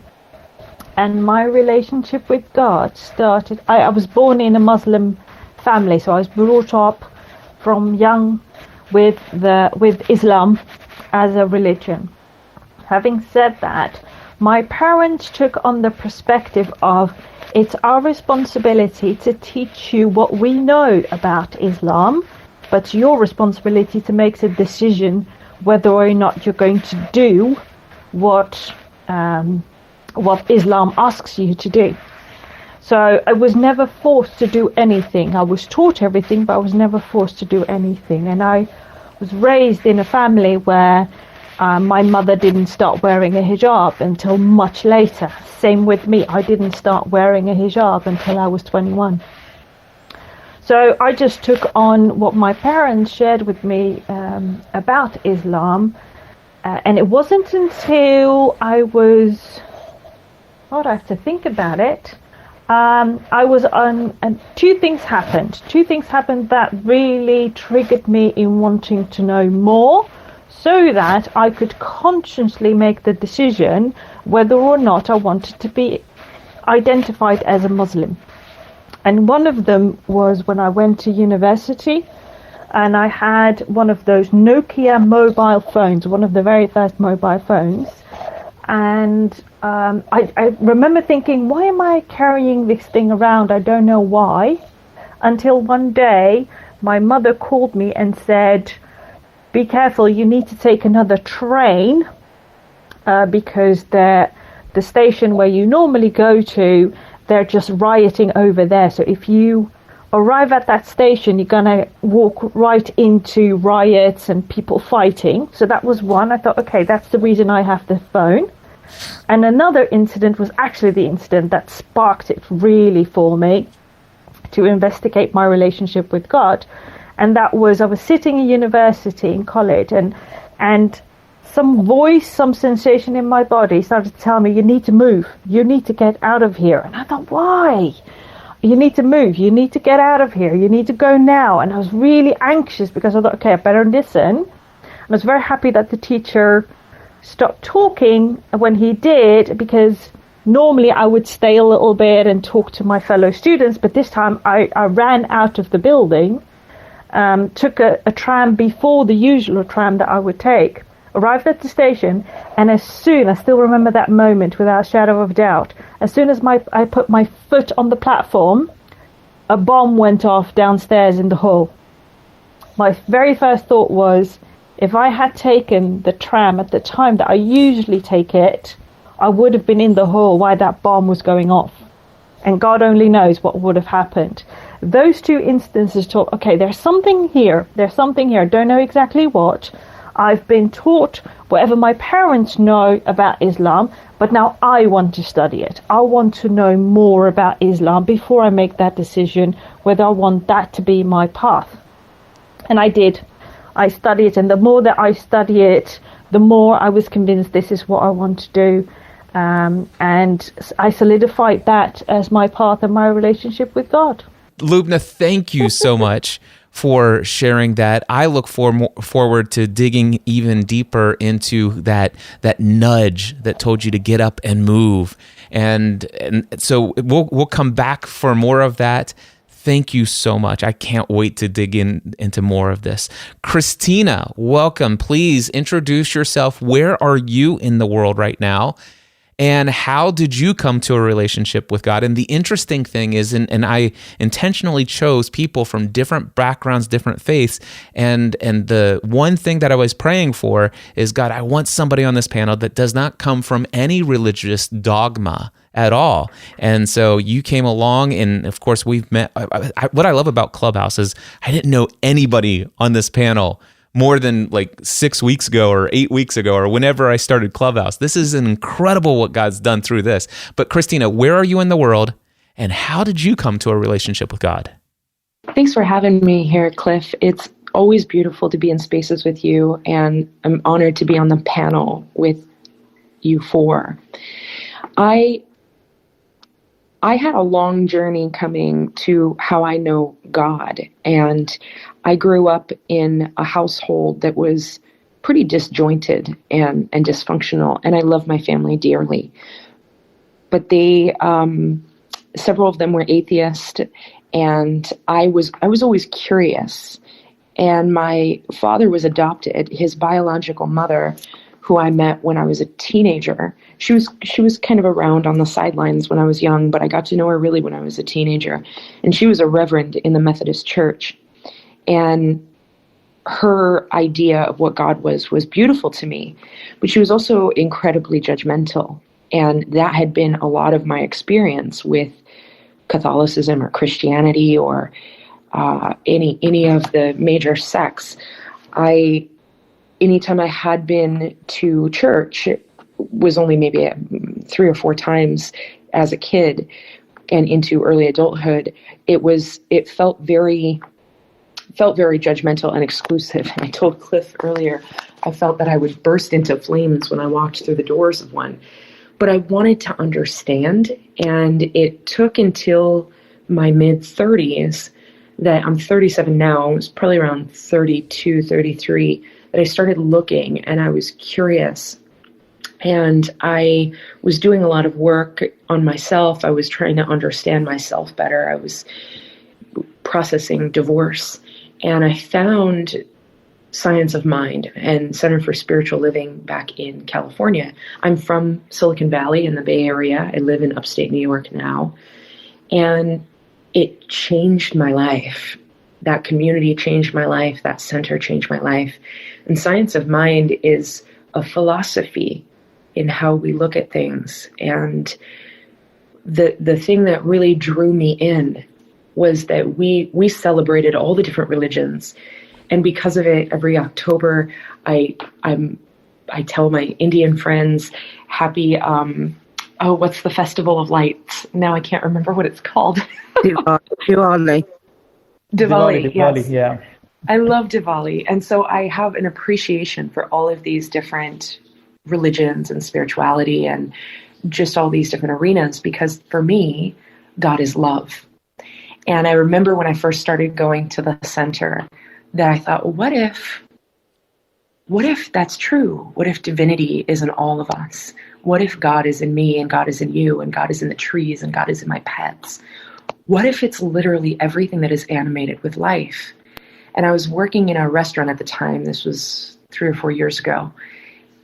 S10: and my relationship with God started. I was born in a Muslim family, so I was brought up from young with Islam as a religion. Having said that, my parents took on the perspective of it's our responsibility to teach you what we know about Islam, but it's your responsibility to make a decision whether or not you're going to do what Islam asks you to do. So I was never forced to do anything. I was taught everything, but I was never forced to do anything. And I was raised in a family where my mother didn't start wearing a hijab until much later. Same with me. I didn't start wearing a hijab until I was 21. So I just took on what my parents shared with me about Islam. And it wasn't until I was, I'd have to think about it. I was on, and two things happened. Two things happened that really triggered me in wanting to know more, so that I could consciously make the decision whether or not I wanted to be identified as a Muslim. And one of them was when I went to university, and I had one of those Nokia mobile phones, one of the very first mobile phones. And I remember thinking, why am I carrying this thing around? I don't know why. Until one day, my mother called me and said, be careful, you need to take another train because the station where you normally go to, they're just rioting over there. So if you arrive at that station, you're going to walk right into riots and people fighting. So that was one. I thought, okay, that's the reason I have the phone. And another incident was actually the incident that sparked it really for me to investigate my relationship with God. And that was, I was sitting in university, in college, and some voice, some sensation in my body started to tell me, you need to move, you need to get out of here. And I thought, why? You need to move, you need to get out of here, you need to go now. And I was really anxious because I thought, okay, I better listen. And I was very happy that the teacher stopped talking when he did, because normally I would stay a little bit and talk to my fellow students, but this time I ran out of the building. Took a tram before the usual tram that I would take, arrived at the station, and as soon, I still remember that moment without a shadow of doubt, as soon as I put my foot on the platform, a bomb went off downstairs in the hall. My very first thought was, if I had taken the tram at the time that I usually take it, I would have been in the hall while that bomb was going off. And God only knows what would have happened. Those two instances taught, okay, there's something here. I don't know exactly what. I've been taught whatever my parents know about Islam, but now I want to study it. I want to know more about Islam before I make that decision whether I want that to be my path. And I did. I studied it, and the more that I study it, the more I was convinced this is what I want to do. And I solidified that as my path and my relationship with God.
S9: Lubna, thank you so much for sharing that. I look forward to digging even deeper into that nudge that told you to get up and move. And so we'll come back for more of that. Thank you so much. I can't wait to dig into more of this. Christina, welcome. Please introduce yourself. Where are you in the world right now? And how did you come to a relationship with God? And the interesting thing is, and I intentionally chose people from different backgrounds, different faiths, and the one thing that I was praying for is, God, I want somebody on this panel that does not come from any religious dogma at all. And so you came along, and of course we've met. What I love about Clubhouse is I didn't know anybody on this panel more than like 6 weeks ago or 8 weeks ago or whenever I started Clubhouse. This is incredible what God's done through this. But Christina, where are you in the world, and how did you come to a relationship with God?
S11: Thanks for having me here, Cliff. It's always beautiful to be in spaces with you, and I'm honored to be on the panel with you four. I had a long journey coming to how I know God, and I grew up in a household that was pretty disjointed and dysfunctional, and I love my family dearly. But they, several of them were atheist, and I was always curious. And my father was adopted. His biological mother, who I met when I was a teenager, she was kind of around on the sidelines when I was young, but I got to know her really when I was a teenager. And she was a reverend in the Methodist Church. And her idea of what God was beautiful to me, but she was also incredibly judgmental. And that had been a lot of my experience with Catholicism or Christianity or any of the major sects. Anytime I had been to church, it was only maybe 3 or 4 times as a kid and into early adulthood. It felt very judgmental and exclusive. And I told Cliff earlier, I felt that I would burst into flames when I walked through the doors of one. But I wanted to understand, and it took until my mid-30s, that I'm 37 now, it was probably around 32, 33, that I started looking, and I was curious. And I was doing a lot of work on myself. I was trying to understand myself better. I was processing divorce. And I found Science of Mind and Center for Spiritual Living back in California. I'm from Silicon Valley in the Bay Area. I live in upstate New York now. And it changed my life. That community changed my life. That center changed my life. And Science of Mind is a philosophy in how we look at things. And the thing that really drew me in was that we celebrated all the different religions. And because of it, every October, I tell my Indian friends, happy, what's the Festival of Lights? Now I can't remember what it's called.
S6: Diwali.
S11: Diwali, yes.
S7: Yeah.
S11: I love Diwali. And so I have an appreciation for all of these different religions and spirituality and just all these different arenas, because for me, God is love. And I remember when I first started going to the center that I thought, well, what if that's true? What if divinity is in all of us? What if God is in me and God is in you and God is in the trees and God is in my pets? What if it's literally everything that is animated with life? And I was working in a restaurant at the time. This was 3 or 4 years ago,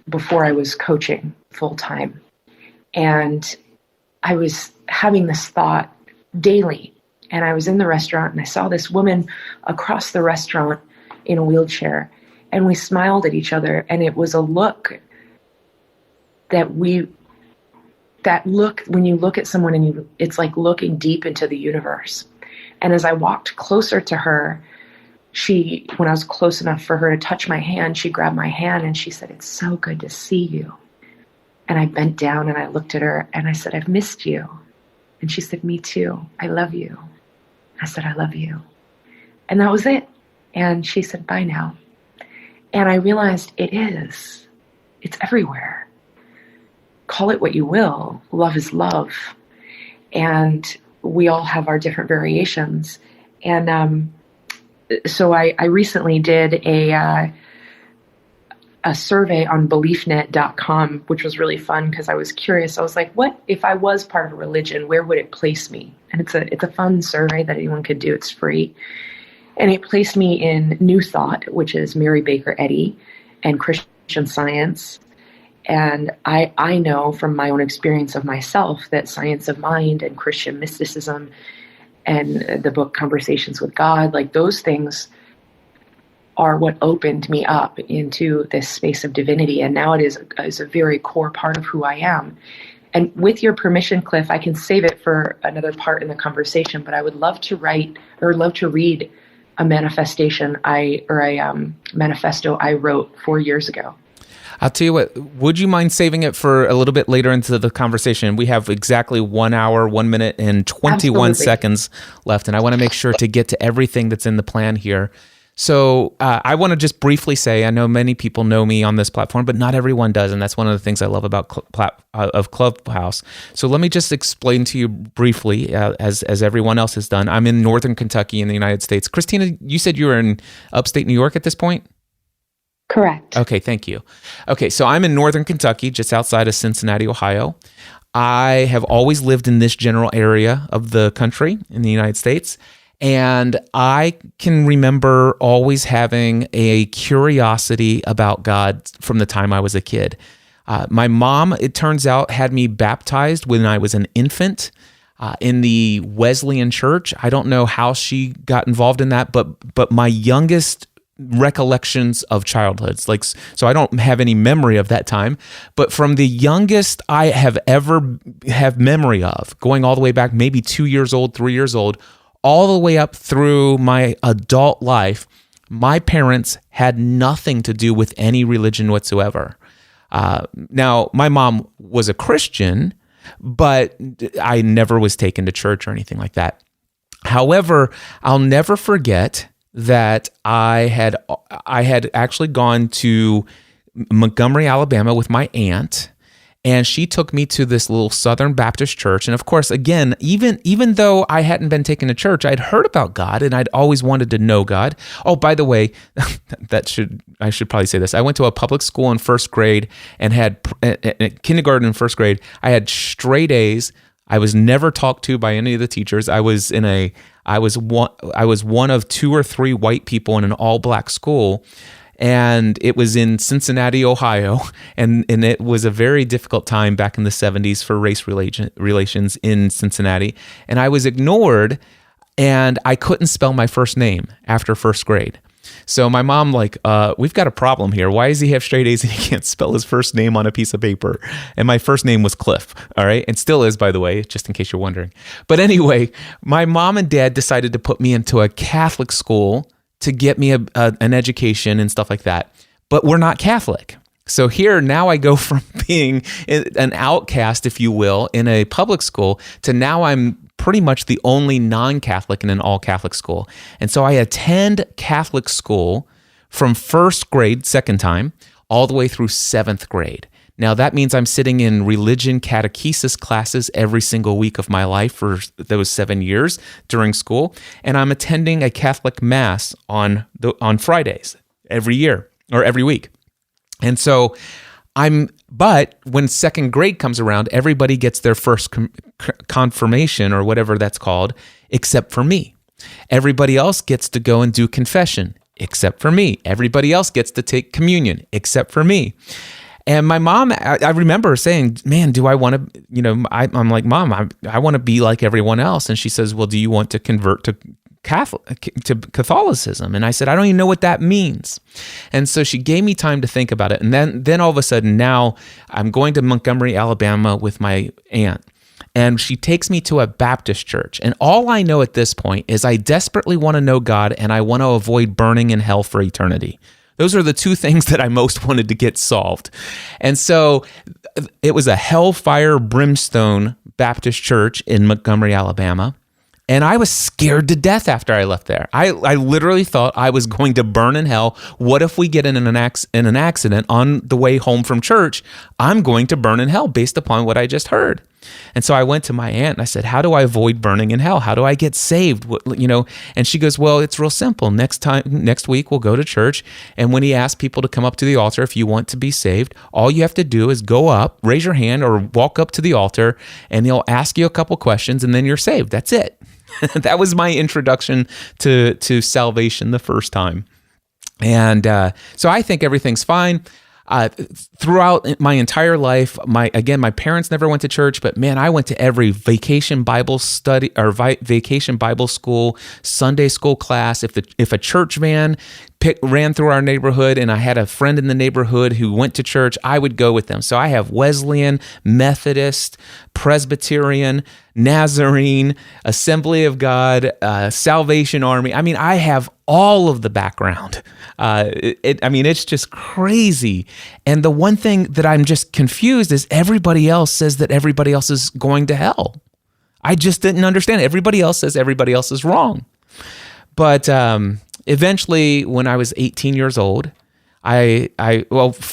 S11: before I was coaching full time. And I was having this thought daily. And I was in the restaurant and I saw this woman across the restaurant in a wheelchair. And we smiled at each other. And it was a look when you look at someone and it's like looking deep into the universe. And as I walked closer to her, when I was close enough for her to touch my hand, she grabbed my hand and she said, "It's so good to see you." And I bent down and I looked at her and I said, "I've missed you." And she said, "Me too. I love you." I said, "I love you." And that was it. And she said, "Bye now." And I realized it's everywhere. Call it what you will. Love is love. And we all have our different variations. And so I recently did a survey on beliefnet.com, which was really fun because I was curious. I was like, what if I was part of a religion, where would it place me? And it's a fun survey that anyone could do. It's free. And it placed me in New Thought, which is Mary Baker Eddy, and Christian Science. And I know from my own experience of myself that science of mind and Christian mysticism and the book Conversations with God, like those things are what opened me up into this space of divinity. And now it is a very core part of who I am. And with your permission, Cliff, I can save it for another part in the conversation, but I would love to read a manifesto I wrote 4 years ago.
S9: I'll tell you what, would you mind saving it for a little bit later into the conversation? We have exactly 1 hour, 1 minute, and 21 seconds left, and I want to make sure to get to everything that's in the plan here. So I want to just briefly say, I know many people know me on this platform, but not everyone does, and that's one of the things I love about Clubhouse. So let me just explain to you briefly, as everyone else has done. I'm in Northern Kentucky in the United States. Christina, you said you were in upstate New York at this point?
S11: Correct.
S9: Okay, thank you. Okay, so I'm in Northern Kentucky, just outside of Cincinnati, Ohio. I have always lived in this general area of the country in the United States. And I can remember always having a curiosity about God from the time I was a kid. My mom, it turns out, had me baptized when I was an infant in the Wesleyan church. I don't know how she got involved in that, but my youngest recollections of childhoods, so I don't have any memory of that time, but from the youngest I have ever have memory of, going all the way back, maybe 2 years old, 3 years old, all the way up through my adult life, my parents had nothing to do with any religion whatsoever. Now, my mom was a Christian, but I never was taken to church or anything like that. However, I'll never forget that I had actually gone to Montgomery, Alabama with my aunt, and she took me to this little Southern Baptist church. And of course, again, even though I hadn't been taken to church, I'd heard about God and I'd always wanted to know God. Oh, by the way, I should probably say this. I went to a public school in first grade and had kindergarten and first grade. I had straight A's. I was never talked to by any of the teachers. I was one of 2 or 3 white people in an all black school. And it was in Cincinnati, Ohio, and it was a very difficult time back in the 70s for race relations in Cincinnati. And I was ignored, and I couldn't spell my first name after first grade. So my mom, we've got a problem here. Why does he have straight A's and he can't spell his first name on a piece of paper? And my first name was Cliff, all right? And still is, by the way, just in case you're wondering. But my mom and dad decided to put me into a Catholic school to get me an education and stuff like that. But we're not Catholic. So here, now I go from being an outcast, if you will, in a public school to now I'm pretty much the only non-Catholic in an all-Catholic school. And so I attend Catholic school from first grade, second time, all the way through 7th grade. Now, that means I'm sitting in religion catechesis classes every single week of my life for those 7 years during school, and I'm attending a Catholic Mass on Fridays every year or every week. And so but when second grade comes around, everybody gets their first confirmation or whatever that's called, except for me. Everybody else gets to go and do confession, except for me. Everybody else gets to take communion, except for me. And my mom, I remember saying, man, do I want to, I'm like, Mom, I want to be like everyone else. And she says, well, do you want to convert to Catholicism? And I said, I don't even know what that means. And so she gave me time to think about it. And then all of a sudden, now I'm going to Montgomery, Alabama with my aunt. And she takes me to a Baptist church. And all I know at this point is I desperately want to know God and I want to avoid burning in hell for eternity. Those are the 2 things that I most wanted to get solved. And so it was a hellfire brimstone Baptist church in Montgomery, Alabama. And I was scared to death after I left there. I literally thought I was going to burn in hell. What if we get in an accident on the way home from church? I'm going to burn in hell based upon what I just heard. And so I went to my aunt and I said, how do I avoid burning in hell? How do I get saved? And she goes, well, it's real simple. Next week we'll go to church. And when he asks people to come up to the altar, if you want to be saved, all you have to do is go up, raise your hand or walk up to the altar and he'll ask you a couple questions and then you're saved. That's it. That was my introduction to salvation the first time. And so I think everything's fine. Throughout my entire life, my parents never went to church, but man, I went to every vacation Bible study or vacation Bible school, Sunday school class. If a church van ran through our neighborhood and I had a friend in the neighborhood who went to church, I would go with them. So I have Wesleyan, Methodist, Presbyterian, Nazarene, Assembly of God, Salvation Army. I mean, I have all of the background. It's just crazy. And the one thing that I'm just confused is everybody else says that everybody else is going to hell. I just didn't understand. Everybody else says everybody else is wrong. But eventually, when I was 18 years old, when I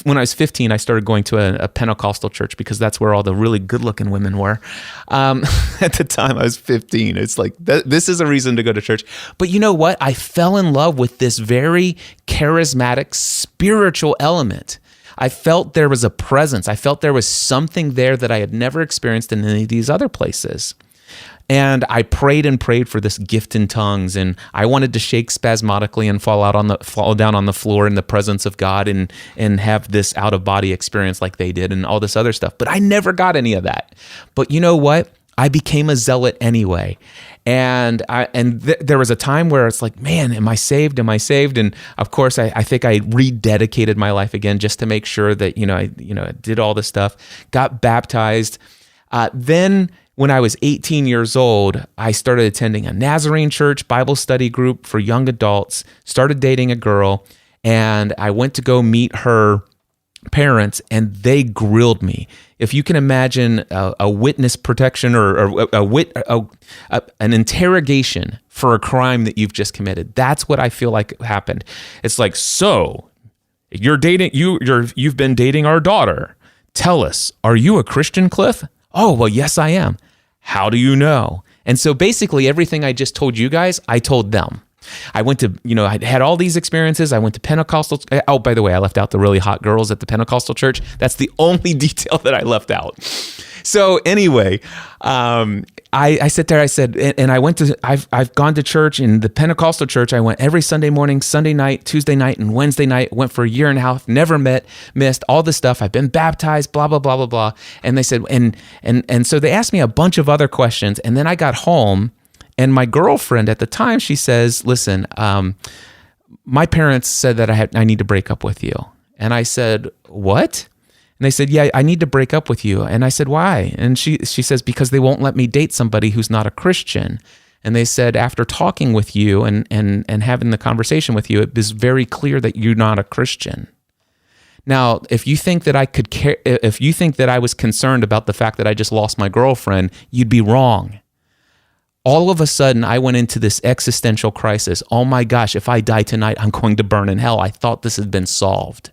S9: was 15, I started going to a Pentecostal church because that's where all the really good-looking women were. At the time, I was 15. It's like, this is a reason to go to church. But you know what? I fell in love with this very charismatic, spiritual element. I felt there was a presence. I felt there was something there that I had never experienced in any of these other places. And I prayed and prayed for this gift in tongues, and I wanted to shake spasmodically and fall down on the floor in the presence of God and have this out of body experience like they did and all this other stuff. But I never got any of that. But you know what? I became a zealot anyway. And there was a time where it's like, man, am I saved? Am I saved? And of course, I think I rededicated my life again just to make sure that I did all this stuff. Got baptized. Then, when I was 18 years old, I started attending a Nazarene church Bible study group for young adults, started dating a girl, and I went to go meet her parents, and they grilled me. If you can imagine a witness protection or an interrogation for a crime that you've just committed, that's what I feel like happened. It's like, so you've been dating our daughter. Tell us, are you a Christian, Cliff? Oh, well, yes, I am. How do you know? And so basically everything I just told you guys, I told them. I went to, I had all these experiences. I went to Pentecostal. Oh, by the way, I left out the really hot girls at the Pentecostal church. That's the only detail that I left out. So anyway, I sat there, I said, and I've gone to church. In the Pentecostal church, I went every Sunday morning, Sunday night, Tuesday night, and Wednesday night. Went for a year and a half, never missed all this stuff. I've been baptized, blah, blah, blah, blah, blah. And they said, and so they asked me a bunch of other questions. And then I got home, and my girlfriend at the time, she says, listen, my parents said that I need to break up with you. And I said, what? And they said, yeah, I need to break up with you. And I said, why? And she says, because they won't let me date somebody who's not a Christian. And they said, after talking with you and having the conversation with you, it is very clear that you're not a Christian. Now, if you think that if you think that I was concerned about the fact that I just lost my girlfriend, you'd be wrong. All of a sudden, I went into this existential crisis. Oh my gosh, if I die tonight, I'm going to burn in hell. I thought this had been solved.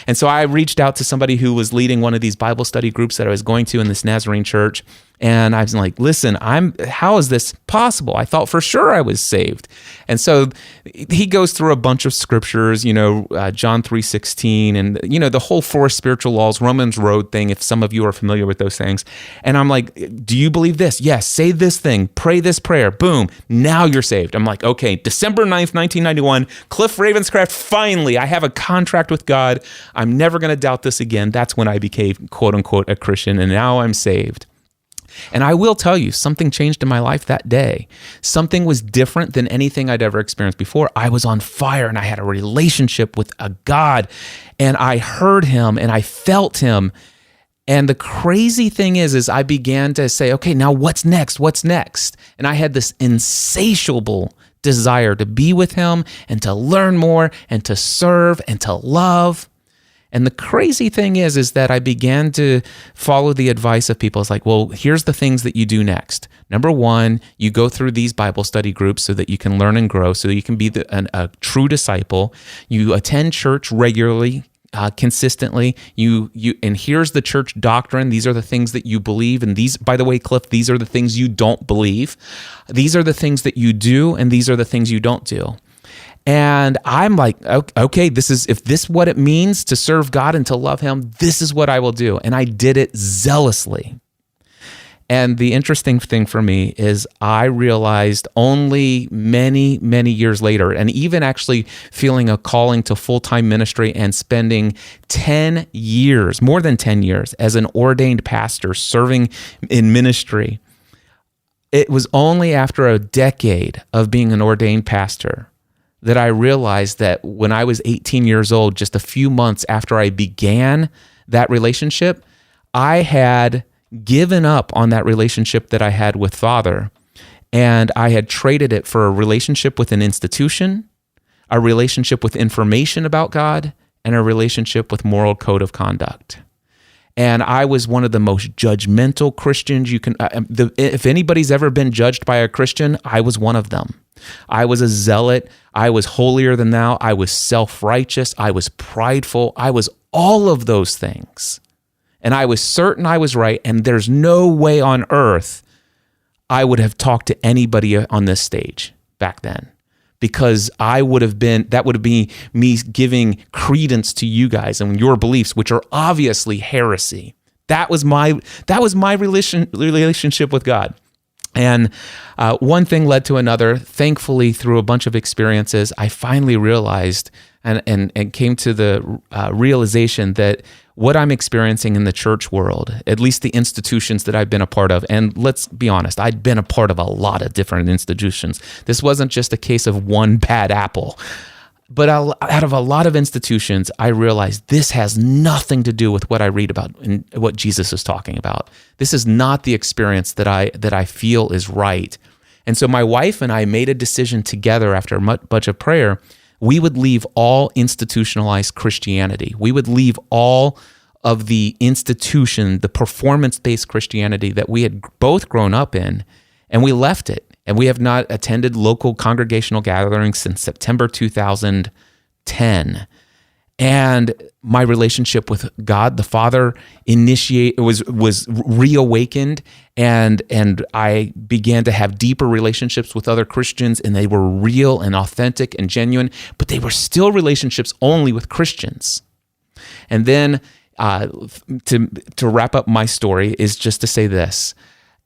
S9: And so I reached out to somebody who was leading one of these Bible study groups that I was going to in this Nazarene church. And I was like, listen, how is this possible? I thought for sure I was saved. And so he goes through a bunch of scriptures, John 3:16, and, the whole 4 spiritual laws, Romans Road thing, if some of you are familiar with those things. And I'm like, do you believe this? Yes, say this thing, pray this prayer, boom, now you're saved. I'm like, okay, December 9th, 1991, Cliff Ravenscraft, finally, I have a contract with God. I'm never going to doubt this again. That's when I became, quote unquote, a Christian, and now I'm saved. And I will tell you, something changed in my life that day. Something was different than anything I'd ever experienced before. I was on fire, and I had a relationship with a God, and I heard him, and I felt him. And the crazy thing is I began to say, okay, now what's next? What's next? And I had this insatiable desire to be with him and to learn more and to serve and to love. And the crazy thing is that I began to follow the advice of people. It's like, well, here's the things that you do next. Number 1, you go through these Bible study groups so that you can learn and grow, so that you can be a true disciple. You attend church regularly, consistently. And here's the church doctrine. These are the things that you believe. And these, by the way, Cliff, these are the things you don't believe. These are the things that you do, and these are the things you don't do. And I'm like, okay, if this is what it means to serve God and to love him, this is what I will do. And I did it zealously. And the interesting thing for me is I realized only many, many years later, and even actually feeling a calling to full-time ministry and spending 10 years, more than 10 years, as an ordained pastor serving in ministry. It was only after a decade of being an ordained pastor that I realized that when I was 18 years old, just a few months after I began that relationship, I had given up on that relationship that I had with Father, and I had traded it for a relationship with an institution, a relationship with information about God, and a relationship with moral code of conduct. And I was one of the most judgmental Christians you can. If anybody's ever been judged by a Christian, I was one of them. I was a zealot. I was holier than thou. I was self-righteous. I was prideful. I was all of those things. And I was certain I was right, and there's no way on earth I would have talked to anybody on this stage back then, because that would have been me giving credence to you guys and your beliefs, which are obviously heresy. That was my relationship with God. And one thing led to another. Thankfully, through a bunch of experiences, I finally realized and came to the realization that what I'm experiencing in the church world, at least the institutions that I've been a part of, and let's be honest, I'd been a part of a lot of different institutions. This wasn't just a case of one bad apple. But out of a lot of institutions, I realized this has nothing to do with what I read about and what Jesus is talking about. This is not the experience that I feel is right. And so my wife and I made a decision together after a bunch of prayer. We would leave all institutionalized Christianity. We would leave all of the institution, the performance-based Christianity that we had both grown up in, and we left it. And we have not attended local congregational gatherings since September 2010. And my relationship with God, the Father, was reawakened, and I began to have deeper relationships with other Christians, and they were real and authentic and genuine, but they were still relationships only with Christians. And then to wrap up my story is just to say this.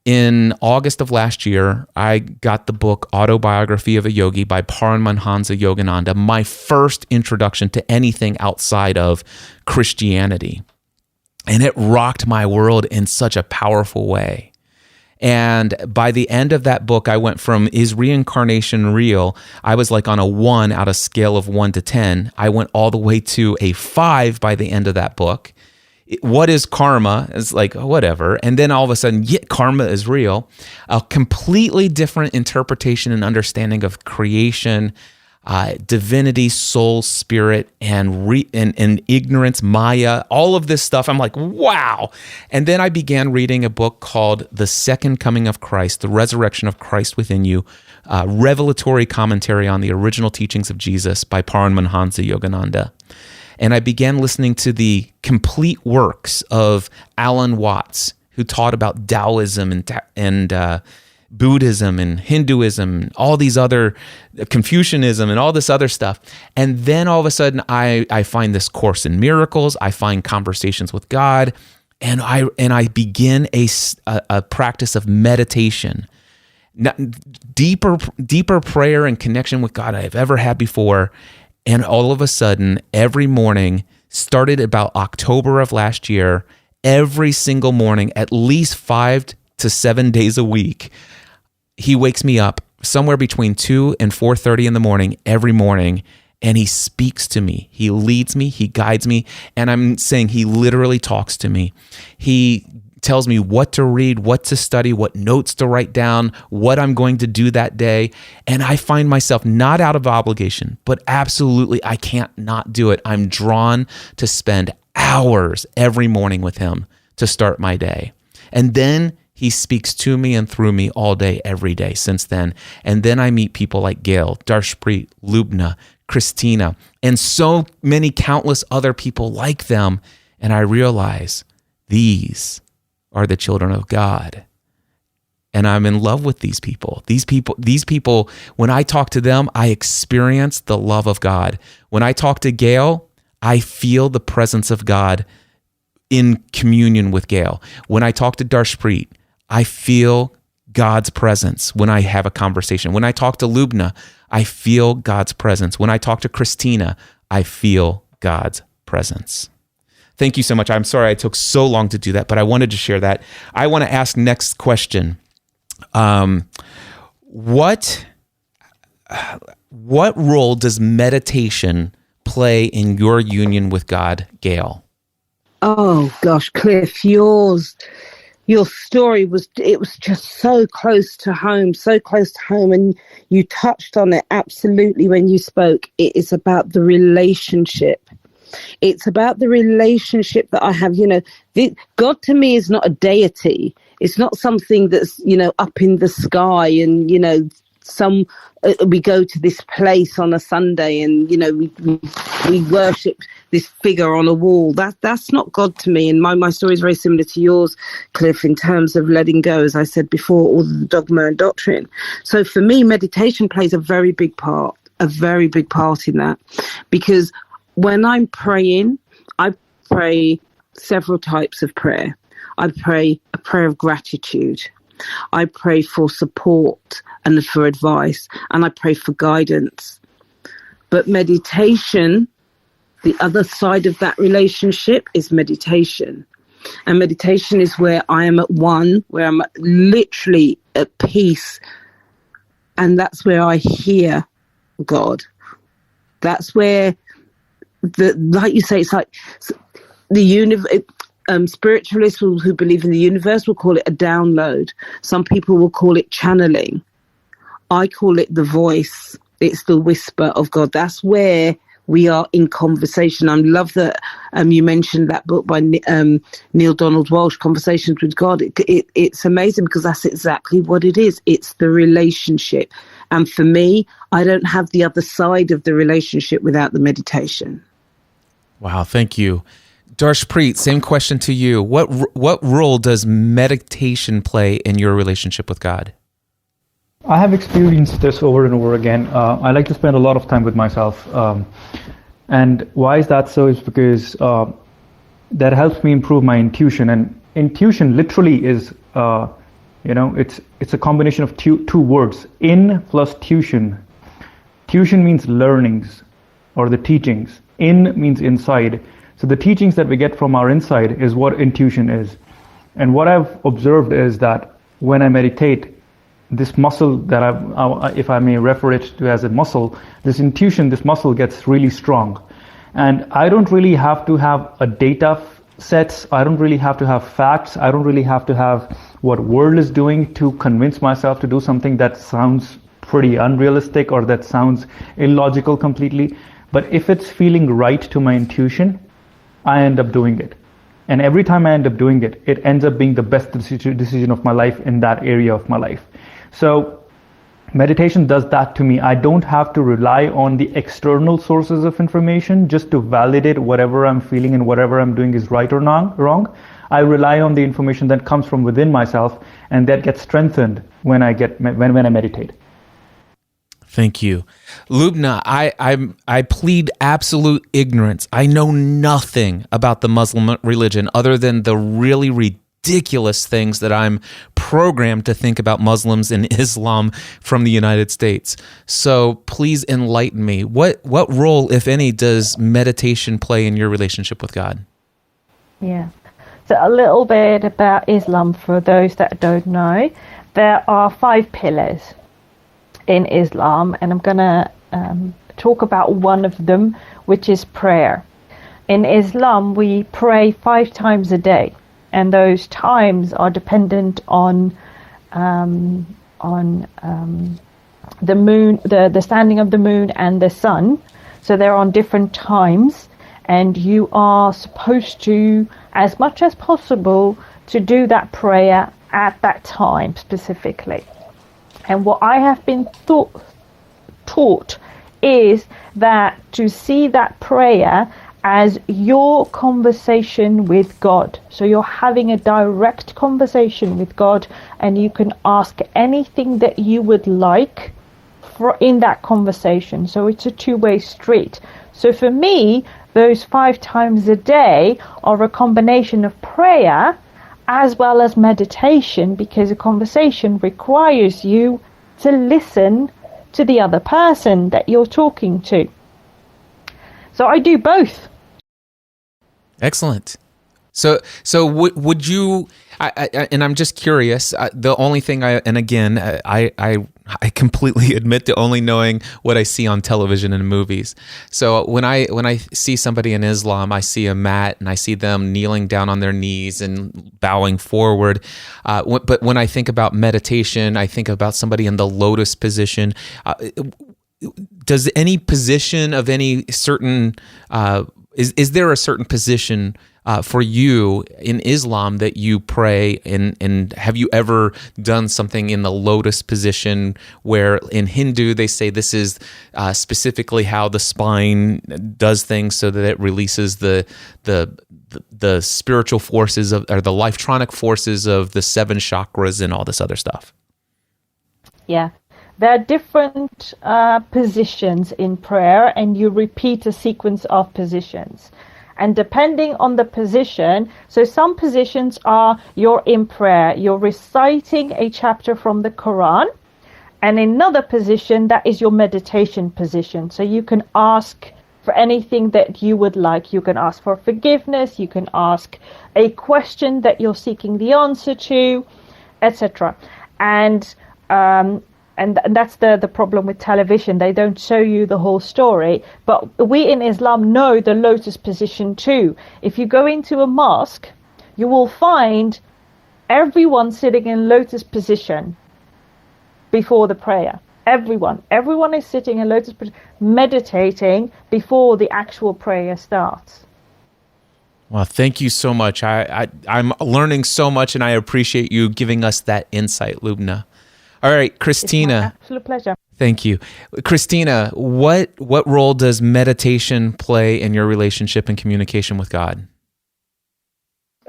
S9: In August of last year, I got the book Autobiography of a Yogi by Paramahansa Yogananda, my first introduction to anything outside of Christianity. And it rocked my world in such a powerful way. And by the end of that book, I went from, is reincarnation real? I was like on a 1 out of scale of 1 to 10. I went all the way to a 5 by the end of that book. What is karma? It's like, whatever. And then all of a sudden, karma is real. A completely different interpretation and understanding of creation, divinity, soul, spirit, and ignorance, Maya, all of this stuff. I'm like, wow. And then I began reading a book called The Second Coming of Christ, The Resurrection of Christ Within You, revelatory commentary on the original teachings of Jesus by Paramahansa Yogananda. And I began listening to the complete works of Alan Watts, who taught about Taoism and Buddhism and Hinduism, all these other, Confucianism and all this other stuff. And then all of a sudden, I find this Course in Miracles. I find Conversations with God, and I begin a practice of meditation, deeper prayer and connection with God I've ever had before. And all of a sudden, every morning, started about October of last year, every single morning, at least 5 to 7 days a week, he wakes me up somewhere between 2 and 4:30 in the morning every morning, and he speaks to me. He leads me, he guides me, and I'm saying he literally talks to me. He tells me what to read, what to study, what notes to write down, what I'm going to do that day. And I find myself not out of obligation, but absolutely I can't not do it. I'm drawn to spend hours every morning with him to start my day. And then he speaks to me and through me all day, every day since then. And then I meet people like Gail, Darshpreet, Lubna, Christina, and so many countless other people like them. And I realize these are the children of God. And I'm in love with these people. These people, when I talk to them, I experience the love of God. When I talk to Gail, I feel the presence of God in communion with Gail. When I talk to Darshpreet, I feel God's presence when I have a conversation. When I talk to Lubna, I feel God's presence. When I talk to Christina, I feel God's presence. Thank you so much. I'm sorry I took so long to do that, but I wanted to share that. I want to ask next question. What role does meditation play in your union with God, Gail?
S6: Oh gosh, Cliff, your story was just so close to home, and you touched on it absolutely when you spoke. It is about the relationship. It's about the relationship that I have. God to me is not a deity. It's not something that's, up in the sky and, we go to this place on a Sunday and, we worship this figure on a wall. That's not God to me. And my story is very similar to yours, Cliff, in terms of letting go, as I said before, all the dogma and doctrine. So for me, meditation plays a very big part in that, because when I'm praying, I pray several types of prayer. I pray a prayer of gratitude. I pray for support and for advice, and I pray for guidance. But meditation, the other side of that relationship is meditation. And meditation is where I am at one, where I'm literally at peace. And that's where I hear God. That's where, like you say, it's like the universe. Spiritualists who believe in the universe will call it a download. Some people will call it channeling. I call it the voice. It's the whisper of God. That's where we are in conversation. I love that you mentioned that book by Neil Donald Walsh, Conversations with God. It's amazing because that's exactly what it is. It's the relationship. And for me, I don't have the other side of the relationship without the meditation.
S9: Wow, thank you. Darshpreet, same question to you. What role does meditation play in your relationship with God?
S7: I have experienced this over and over again. I like to spend a lot of time with myself. And why is that so? Is because that helps me improve my intuition. And intuition literally is, it's a combination of two words, in plus tuition. Tuition means learnings or the teachings. In means inside. So the teachings that we get from our inside is what intuition is. And what I've observed is that when I meditate, this muscle that if I may refer it to as a muscle, this intuition, this muscle gets really strong. And I don't really have to have a data sets. I don't really have to have facts. I don't really have to have what world is doing to convince myself to do something that sounds pretty unrealistic or that sounds illogical completely. But if it's feeling right to my intuition, I end up doing it. And every time I end up doing it, it ends up being the best decision of my life in that area of my life. So meditation does that to me. I don't have to rely on the external sources of information just to validate whatever I'm feeling and whatever I'm doing is right or wrong. I rely on the information that comes from within myself, and that gets strengthened when I meditate.
S9: Thank you. Lubna, I plead absolute ignorance. I know nothing about the Muslim religion other than the really ridiculous things that I'm programmed to think about Muslims and Islam from the United States. So please enlighten me. What role, if any, does meditation play in your relationship with God?
S10: Yeah. So a little bit about Islam for those that don't know. There are 5 pillars in Islam, and I'm going to talk about one of them, which is prayer. In Islam, we pray 5 times a day, and those times are dependent on the moon, the standing of the moon and the sun. So they're on different times, and you are supposed to, as much as possible, to do that prayer at that time specifically. And what I have been taught is that to see that prayer as your conversation with God. So you're having a direct conversation with God, and you can ask anything that you would like in that conversation. So it's a two-way street. So for me, those 5 times a day are a combination of prayer as well as meditation, because a conversation requires you to listen to the other person that you're talking to. So I do both.
S9: Excellent. So would you? And I'm just curious. The only thing I completely admit to only knowing what I see on television and movies. So when I see somebody in Islam, I see a mat and I see them kneeling down on their knees and bowing forward. But when I think about meditation, I think about somebody in the lotus position. Does any position of any certain is there a certain position for you in Islam that you pray, and have you ever done something in the lotus position, where in Hindu they say this is specifically how the spine does things so that it releases the spiritual forces or the lifetronic forces of the 7 chakras and all this other stuff?
S10: Yeah. There are different positions in prayer, and you repeat a sequence of positions. And depending on the position, so some positions are you're in prayer, you're reciting a chapter from the Quran, and another position, that is your meditation position. So you can ask for anything that you would like. You can ask for forgiveness, you can ask a question that you're seeking the answer to, etc. And that's the problem with television. They don't show you the whole story. But we in Islam know the lotus position too. If you go into a mosque, you will find everyone sitting in lotus position before the prayer. Everyone is sitting in lotus position, meditating before the actual prayer starts.
S9: Well, thank you so much. I'm learning so much, and I appreciate you giving us that insight, Lubna. All right, Christina.
S10: It's my absolute pleasure.
S9: Thank you. Christina, what role does meditation play in your relationship and communication with God?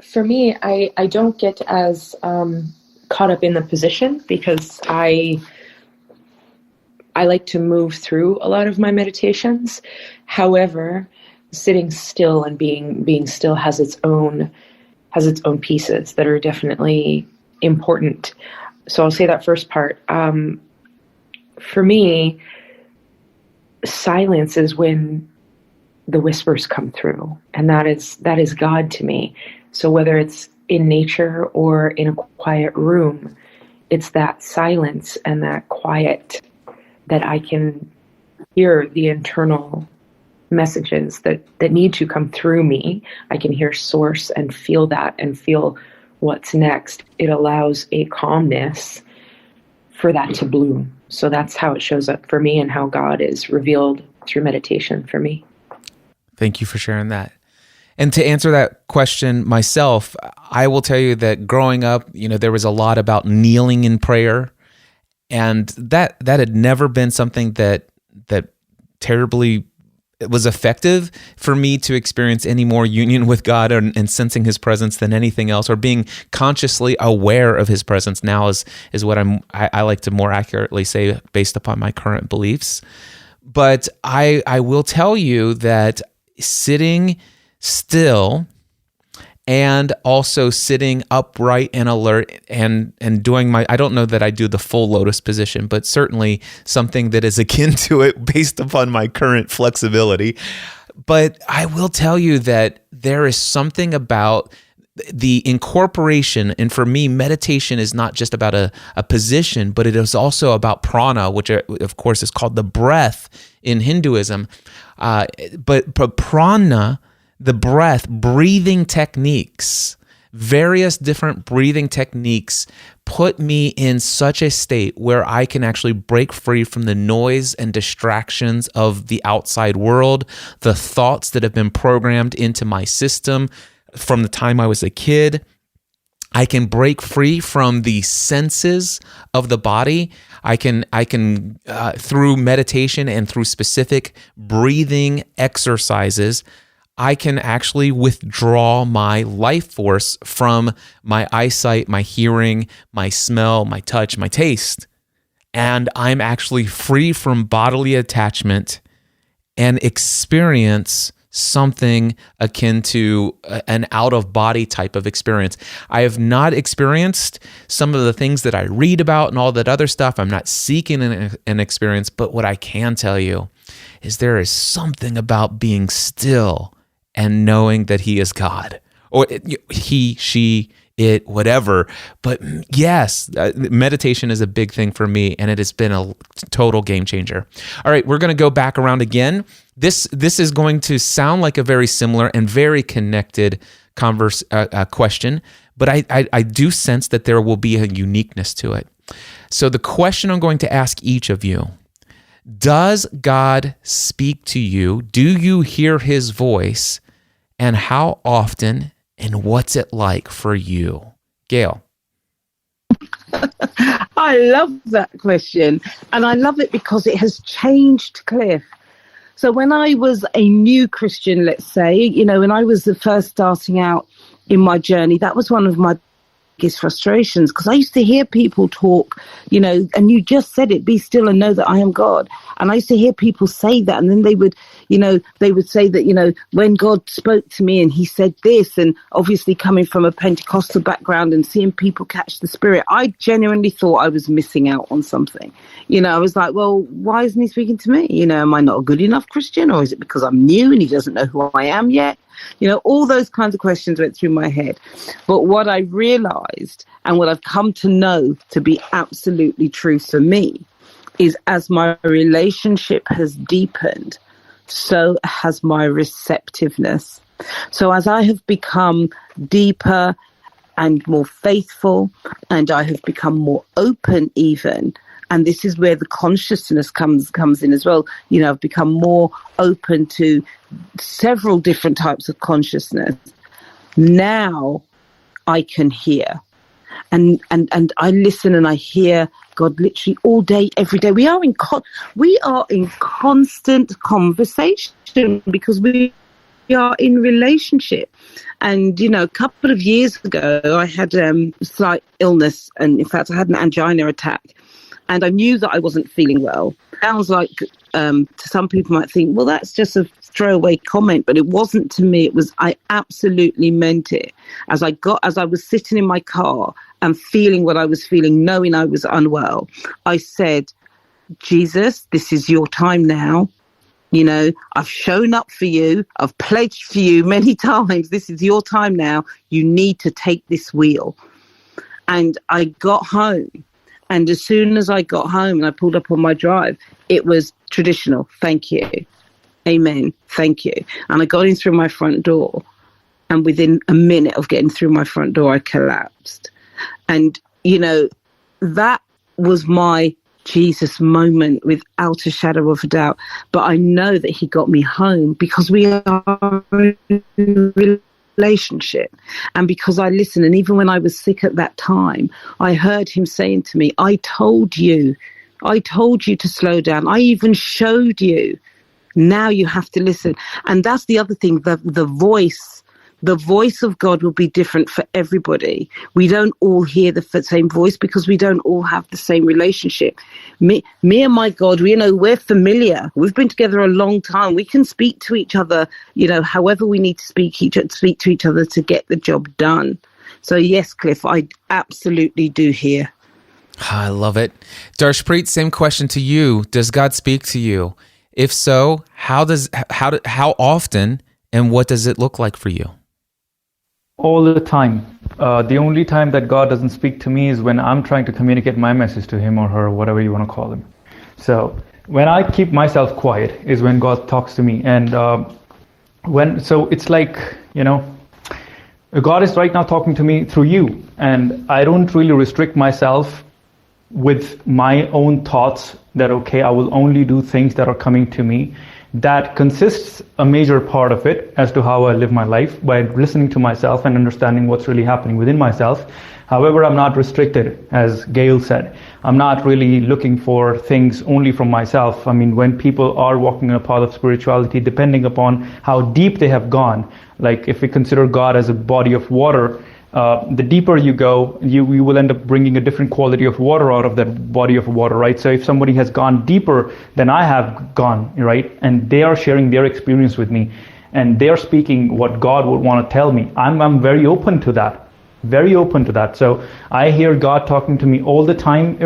S11: For me, I don't get as caught up in the position, because I like to move through a lot of my meditations. However, sitting still and being still has its own pieces that are definitely important. So I'll say that first part. For me, silence is when the whispers come through, and that is God to me. So whether it's in nature or in a quiet room, it's that silence and that quiet that I can hear the internal messages that need to come through me. I can hear source and feel that and feel what's next. It allows a calmness for that to bloom. So that's how it shows up for me, and how God is revealed through meditation for me.
S9: Thank you for sharing that. And to answer that question myself, I will tell you that growing up, there was a lot about kneeling in prayer, and that had never been something that terribly it was effective for me to experience any more union with God and sensing His presence than anything else, or being consciously aware of His presence now is what I like to more accurately say based upon my current beliefs. But I will tell you that sitting still and also sitting upright and alert and doing I don't know that I do the full lotus position, but certainly something that is akin to it based upon my current flexibility. But I will tell you that there is something about the incorporation, and for me, meditation is not just about a position, but it is also about prana, which of course is called the breath in Hinduism. But prana, the breath, breathing techniques, various different breathing techniques put me in such a state where I can actually break free from the noise and distractions of the outside world, the thoughts that have been programmed into my system from the time I was a kid. I can break free from the senses of the body. I can through meditation and through specific breathing exercises, I can actually withdraw my life force from my eyesight, my hearing, my smell, my touch, my taste. And I'm actually free from bodily attachment and experience something akin to an out-of-body type of experience. I have not experienced some of the things that I read about and all that other stuff. I'm not seeking an experience, but what I can tell you is there is something about being still and knowing that He is God, or he, she, it, whatever. But yes, meditation is a big thing for me, and it has been a total game changer. All right, we're going to go back around again. This is going to sound like a very similar and very connected question, but I do sense that there will be a uniqueness to it. So the question I'm going to ask each of you: does God speak to you? Do you hear His voice? And how often? And what's it like for you? Gail.
S6: I love that question. And I love it because it has changed, Cliff. So when I was a new Christian, let's say, when I was the first starting out in my journey, that was one of my biggest frustrations, because I used to hear people talk, and you just said it, be still and know that I am God. And I used to hear people say that, and then they would say that, when God spoke to me and He said this, and obviously coming from a Pentecostal background and seeing people catch the Spirit, I genuinely thought I was missing out on something. I was like, well, why isn't He speaking to me? Am I not a good enough Christian, or is it because I'm new and He doesn't know who I am yet? All those kinds of questions went through my head. But what I realized, and what I've come to know to be absolutely true for me, is as my relationship has deepened, so has my receptiveness. So as I have become deeper and more faithful, and I have become more open even, and this is where the consciousness comes in as well. I've become more open to several different types of consciousness. Now I can hear. And I listen and I hear God literally all day, every day. We are in constant conversation because we are in relationship. And, a couple of years ago, I had a slight illness. And in fact, I had an angina attack. And I knew that I wasn't feeling well. Sounds like to some people might think, well, that's just a throwaway comment, but it wasn't to me. I absolutely meant it. As I was sitting in my car and feeling what I was feeling, knowing I was unwell, I said, Jesus, this is your time now. I've shown up for you. I've pledged for you many times. This is your time now. You need to take this wheel. And I got home. And as soon as I got home and I pulled up on my drive, it was traditional. Thank you. Amen. Thank you. And I got in through my front door. And within a minute of getting through my front door, I collapsed. And, that was my Jesus moment without a shadow of a doubt. But I know that He got me home because we are in relationship, and because I listened. And even when I was sick at that time, I heard Him saying to me, I told you to slow down. I even showed you. Now you have to listen. And that's the other thing, the voice of God will be different for everybody. We don't all hear the same voice because we don't all have the same relationship. Me and my God, we're familiar. We've been together a long time. We can speak to each other, however we need to speak to each other to get the job done. So yes, Cliff, I absolutely do hear.
S9: I love it. Darshpreet, same question to you. Does God speak to you? If so, how often, and what does it look like for you?
S7: All the time. The only time that God doesn't speak to me is when I'm trying to communicate my message to him or her, whatever you want to call him. So when I keep myself quiet is when God talks to me. And so it's like, God is right now talking to me through you. And I don't really restrict myself with my own thoughts that, okay, I will only do things that are coming to me. That consists a major part of it as to how I live my life by listening to myself and understanding what's really happening within myself. However, I'm not restricted, as Gail said. I'm not really looking for things only from myself. I mean, when people are walking in a path of spirituality, depending upon how deep they have gone, like if we consider God as a body of water, the deeper you go, you will end up bringing a different quality of water out of that body of water, right? So if somebody has gone deeper than I have gone, right, and they are sharing their experience with me, and they're speaking what God would want to tell me, I'm very open to that. Very open to that. So I hear God talking to me all the time.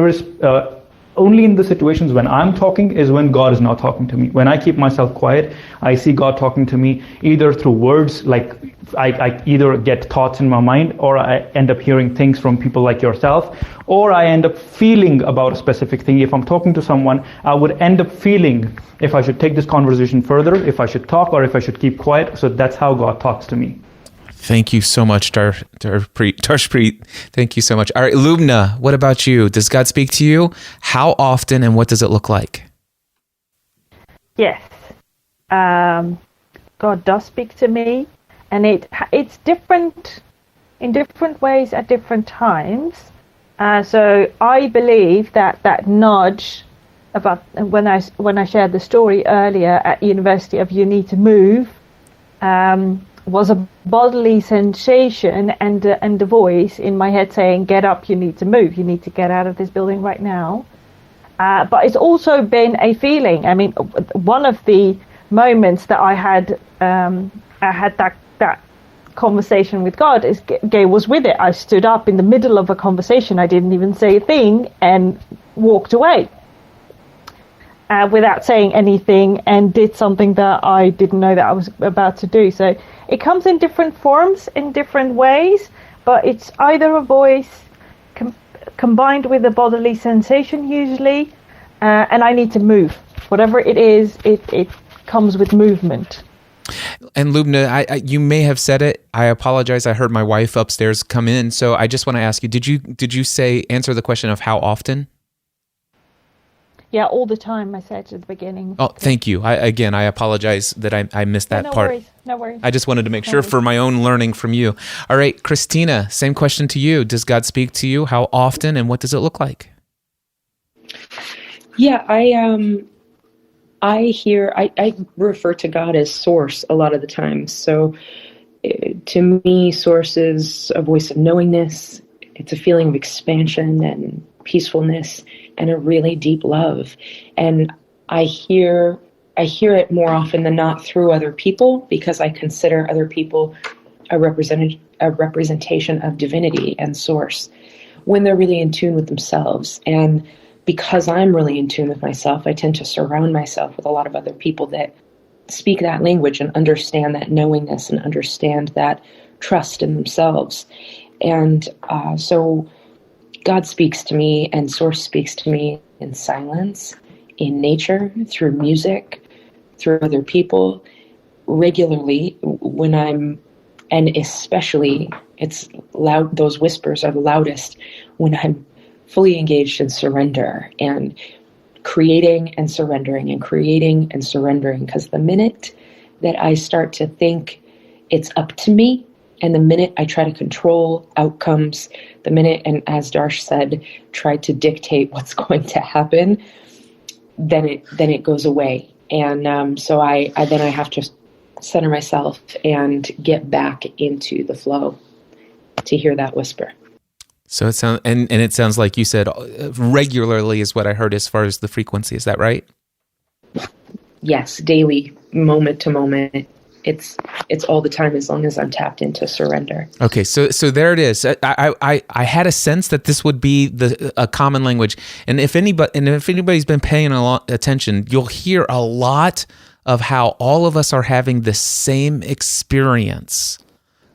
S7: Only in the situations when I'm talking is when God is not talking to me. When I keep myself quiet, I see God talking to me either through words, like I either get thoughts in my mind, or I end up hearing things from people like yourself, or I end up feeling about a specific thing. If I'm talking to someone, I would end up feeling if I should take this conversation further, if I should talk, or if I should keep quiet. So that's how God talks to me.
S9: Thank you so much, Darshpreet. Thank you so much. All right, Lubna, what about you? Does God speak to you? How often, and what does it look like?
S10: Yes. God does speak to me, and it's different in different ways at different times. So I believe that nudge about when I shared the story earlier at university of you need to move, was a bodily sensation and the voice in my head saying, get up, you need to move, you need to get out of this building right now. But it's also been a feeling. I mean, one of the moments that I had that conversation with God is Gay was with it. I stood up in the middle of a conversation. I didn't even say a thing and walked away without saying anything, and did something that I didn't know that I was about to do. So it comes in different forms, in different ways, but it's either a voice combined with a bodily sensation usually, and I need to move. Whatever it is, it comes with movement.
S9: And Lubna, you may have said it. I apologize. I heard my wife upstairs come in, so I just want to ask you: Did you answer the question of how often?
S10: Yeah, all the time. I said at the beginning.
S9: Oh, thank you. I apologize that I missed that part.
S10: No worries.
S9: I just wanted to make sure for my own learning from you. All right, Christina, same question to you. Does God speak to you? How often, and what does it look like?
S11: Yeah, I refer to God as source a lot of the time. So to me, source is a voice of knowingness. It's a feeling of expansion and peacefulness and a really deep love. And I hear it more often than not through other people, because I consider other people a representation of divinity and source when they're really in tune with themselves. And because I'm really in tune with myself, I tend to surround myself with a lot of other people that speak that language and understand that knowingness and understand that trust in themselves. And so God speaks to me, and source speaks to me in silence, in nature, through music, through other people, regularly and especially it's loud. Those whispers are the loudest when I'm fully engaged in surrender and creating and surrendering and creating and surrendering. Because the minute that I start to think it's up to me, and the minute I try to control outcomes, the minute, and as Darsh said, try to dictate what's going to happen, then it goes away. And so I have to center myself and get back into the flow to hear that whisper.
S9: So it sounds, and it sounds like you said regularly is what I heard as far as the frequency. Is that right?
S11: Yes, daily, moment to moment. It's all the time, as long as I'm tapped into surrender.
S9: Okay, so there it is. I had a sense that this would be a common language, and if anybody's been paying a lot attention, you'll hear a lot of how all of us are having the same experience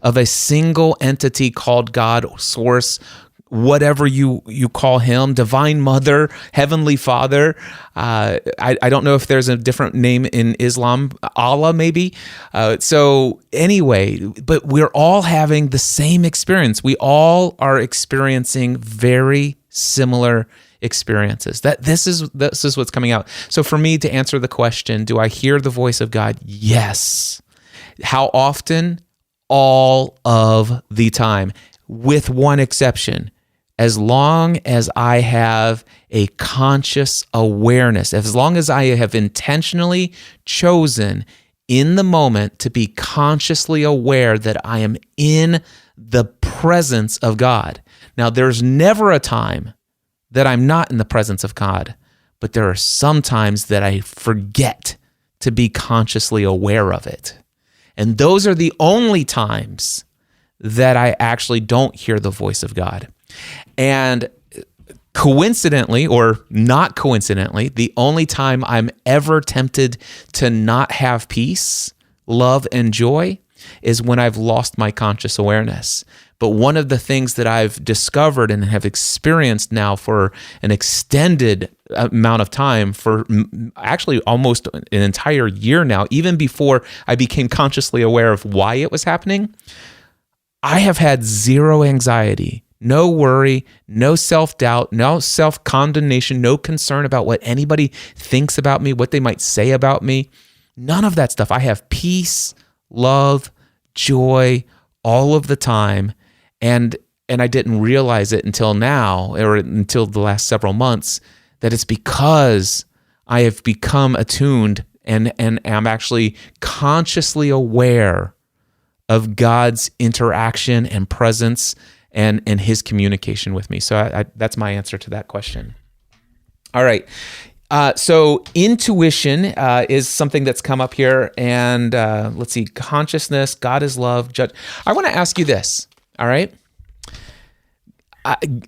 S9: of a single entity called God, Source, whatever you call him, Divine Mother, Heavenly Father. I don't know if there's a different name in Islam, Allah maybe. So anyway, but we're all having the same experience. We all are experiencing very similar experiences. This is what's coming out. So for me to answer the question, do I hear the voice of God? Yes. How often? All of the time, with one exception. As long as I have a conscious awareness, as long as I have intentionally chosen in the moment to be consciously aware that I am in the presence of God. Now, there's never a time that I'm not in the presence of God, but there are some times that I forget to be consciously aware of it. And those are the only times that I actually don't hear the voice of God. And coincidentally, or not coincidentally, the only time I'm ever tempted to not have peace, love, and joy is when I've lost my conscious awareness. But one of the things that I've discovered and have experienced now for an extended amount of time, for actually almost an entire year now, even before I became consciously aware of why it was happening, I have had zero anxiety, no worry, no self-doubt, no self-condemnation, no concern about what anybody thinks about me, what they might say about me. None of that stuff. I have peace, love, joy all of the time. And I didn't realize it until now, or until the last several months, that it's because I have become attuned and am actually consciously aware of God's interaction and presence and his communication with me. So that's my answer to that question. All right. So intuition is something that's come up here. And let's see, consciousness, God is love, judge. I want to ask you this. All right.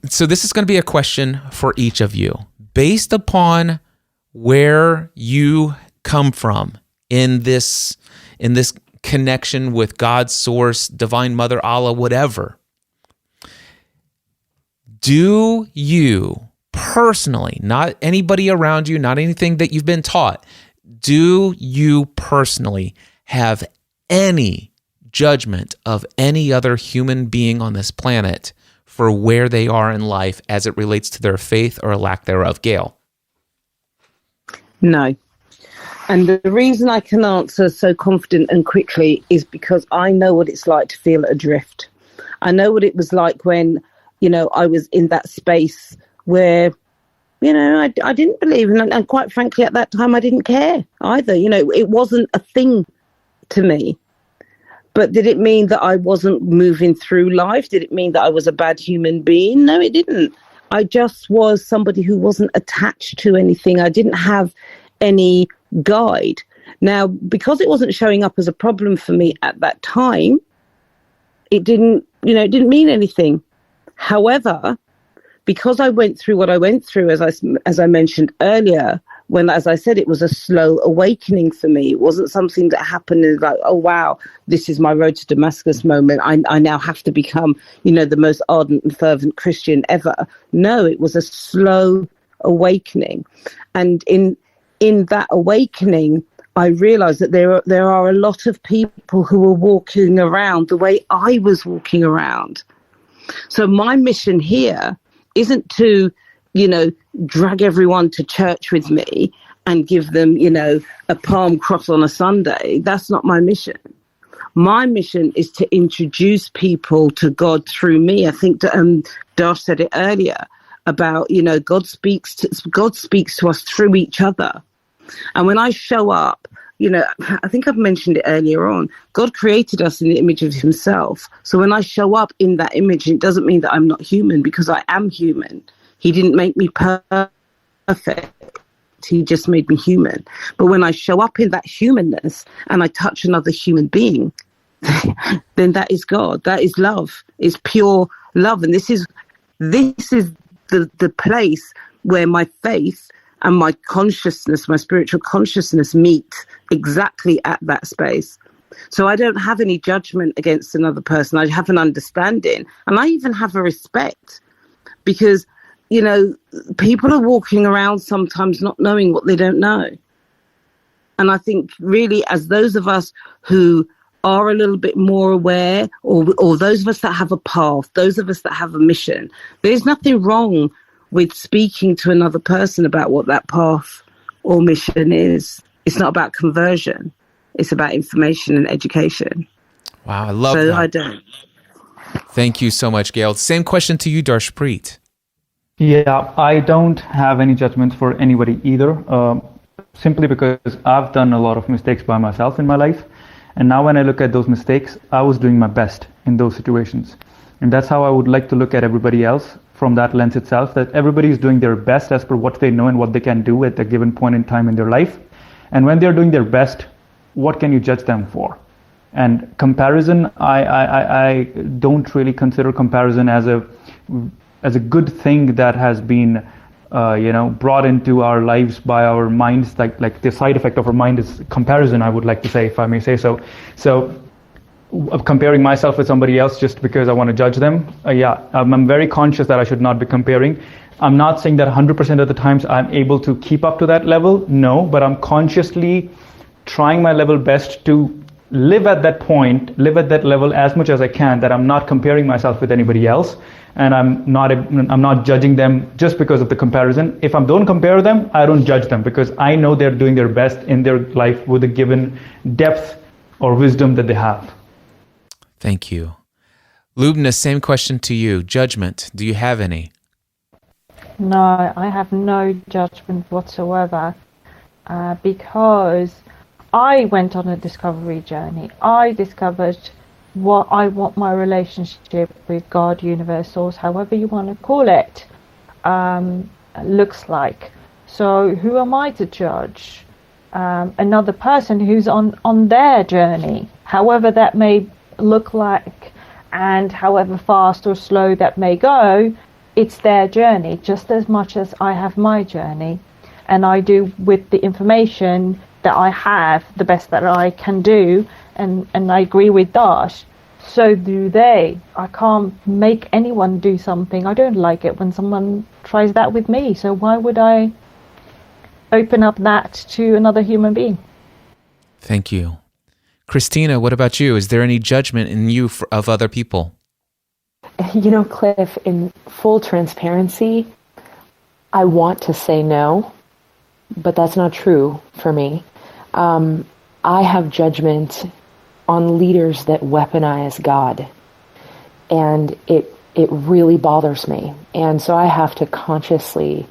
S9: So this is going to be a question for each of you. Based upon where you come from in this connection with God's source, Divine Mother, Allah, whatever, do you personally, not anybody around you, not anything that you've been taught, do you personally have any judgment of any other human being on this planet for where they are in life as it relates to their faith or lack thereof? Gail?
S6: No. And the reason I can answer so confident and quickly is because I know what it's like to feel adrift. I know what it was like when, I was in that space where, I didn't believe. And quite frankly, at that time, I didn't care either. It wasn't a thing to me. But did it mean that I wasn't moving through life? Did it mean that I was a bad human being? No, it didn't. I just was somebody who wasn't attached to anything. I didn't have any guide. Now, because it wasn't showing up as a problem for me at that time, it didn't mean anything. However, because I went through what I went through, as I mentioned earlier, when, as I said, it was a slow awakening for me. It wasn't something that happened and like, oh, wow, this is my road to Damascus moment. I now have to become, the most ardent and fervent Christian ever. No, it was a slow awakening. And in that awakening, I realized that there are a lot of people who are walking around the way I was walking around. So my mission here isn't to, drag everyone to church with me and give them, a palm cross on a Sunday. That's not my mission. My mission is to introduce people to God through me. I think Darsh said it earlier about, God speaks to us through each other. And when I show up, I think I've mentioned it earlier on, God created us in the image of himself. So when I show up in that image, it doesn't mean that I'm not human, because I am human. He didn't make me perfect. He just made me human. But when I show up in that humanness and I touch another human being, then that is God. That is love. It's pure love. And this is the place where my faith and my consciousness, my spiritual consciousness, meet exactly at that space. So I don't have any judgment against another person. I have an understanding, and I even have a respect, because, people are walking around sometimes not knowing what they don't know. And I think really, as those of us who are a little bit more aware, or those of us that have a path, those of us that have a mission, there's nothing wrong with speaking to another person about what that path or mission is. It's not about conversion. It's about information and education.
S9: Wow, I love that.
S6: So I don't.
S9: Thank you so much, Gail. Same question to you, Darshpreet.
S7: Yeah, I don't have any judgment for anybody either, simply because I've done a lot of mistakes by myself in my life. And now when I look at those mistakes, I was doing my best in those situations. And that's how I would like to look at everybody else, from that lens itself, that everybody is doing their best as per what they know and what they can do at a given point in time in their life. And when they're doing their best, what can you judge them for? And comparison, I don't really consider comparison as a good thing that has been brought into our lives by our minds. Like the side effect of our mind is comparison, I would like to say, if I may say so. So of comparing myself with somebody else just because I want to judge them, I'm very conscious that I should not be comparing. I'm not saying that 100% of the times I'm able to keep up to that level, no, but I'm consciously trying my level best to live at that point, live at that level as much as I can, that I'm not comparing myself with anybody else, and I'm not judging them just because of the comparison. If I don't compare them, I don't judge them, because I know they're doing their best in their life with a given depth or wisdom that they have.
S9: Thank you. Lubna, same question to you. Judgment, do you have any?
S10: No, I have no judgment whatsoever, because I went on a discovery journey. I discovered what I want my relationship with God, universe, source, however you want to call it, looks like. So who am I to judge another person who's on their journey, however that may look like, and however fast or slow that may go? It's their journey just as much as I have my journey, and I do with the information that I have the best that I can do, and I agree with Dash. So do they. I can't make anyone do something. I don't like it when someone tries that with me, so why would I open up that to another human being?
S9: Thank you. Christina, what about you? Is there any judgment in you of other people?
S11: You know, Cliff, in full transparency, I want to say no, but that's not true for me. I have judgment on leaders that weaponize God, and it really bothers me. And so I have to consciously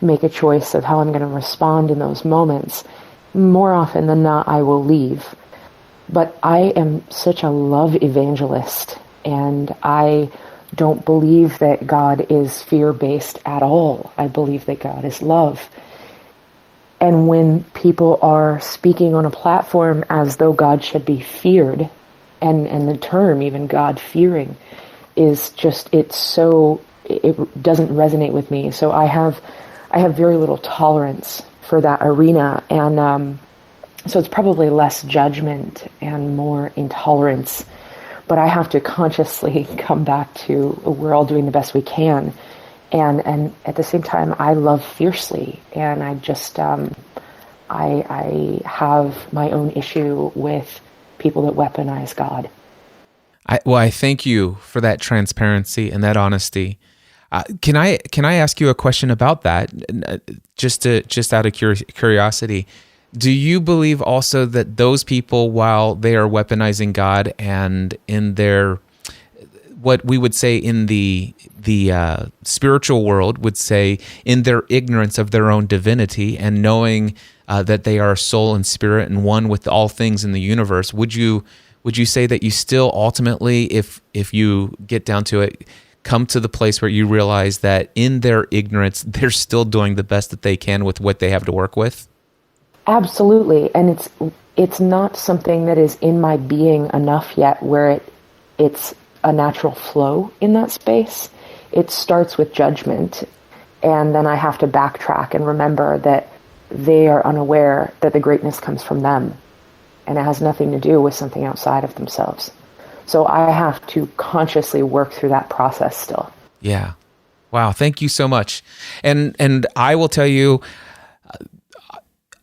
S11: make a choice of how I'm going to respond in those moments. More often than not, I will leave. But I am such a love evangelist, and I don't believe that God is fear-based at all. I believe that God is love. And when people are speaking on a platform as though God should be feared, and the term even God-fearing is just, it doesn't resonate with me. So I have very little tolerance for that arena, and so it's probably less judgment and more intolerance. But I have to consciously come back to, we're all doing the best we can. And at the same time, I love fiercely. And I just, I have my own issue with people that weaponize God.
S9: I thank you for that transparency and that honesty. Can I ask you a question about that? Just out of curiosity. Do you believe also that those people, while they are weaponizing God and in their, what we would say in the spiritual world would say, in their ignorance of their own divinity and knowing that they are soul and spirit and one with all things in the universe, would you say that you still ultimately, if you get down to it, come to the place where you realize that in their ignorance, they're still doing the best that they can with what they have to work with?
S11: Absolutely, and it's not something that is in my being enough yet where it's a natural flow in that space. It starts with judgment, and then I have to backtrack and remember that they are unaware that the greatness comes from them, and it has nothing to do with something outside of themselves. So I have to consciously work through that process still.
S9: Yeah. Wow, thank you so much. And I will tell you,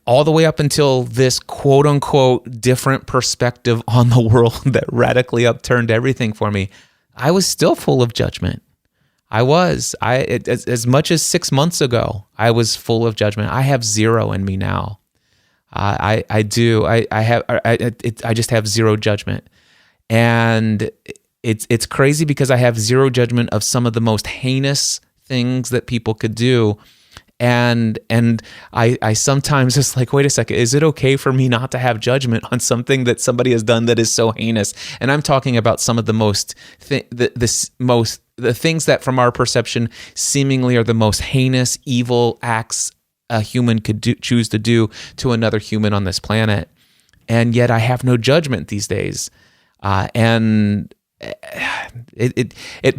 S9: all the way up until this quote unquote different perspective on the world that radically upturned everything for me, I was still full of judgment. As much as 6 months ago, I was full of judgment. I have zero in me now. I just have zero judgment. And it's crazy because I have zero judgment of some of the most heinous things that people could do. And I sometimes just like, wait a second, is it okay for me not to have judgment on something that somebody has done that is so heinous? And I'm talking about some of the the things that from our perception seemingly are the most heinous, evil acts a human could choose to do to another human on this planet. and yet I have no judgment these days. And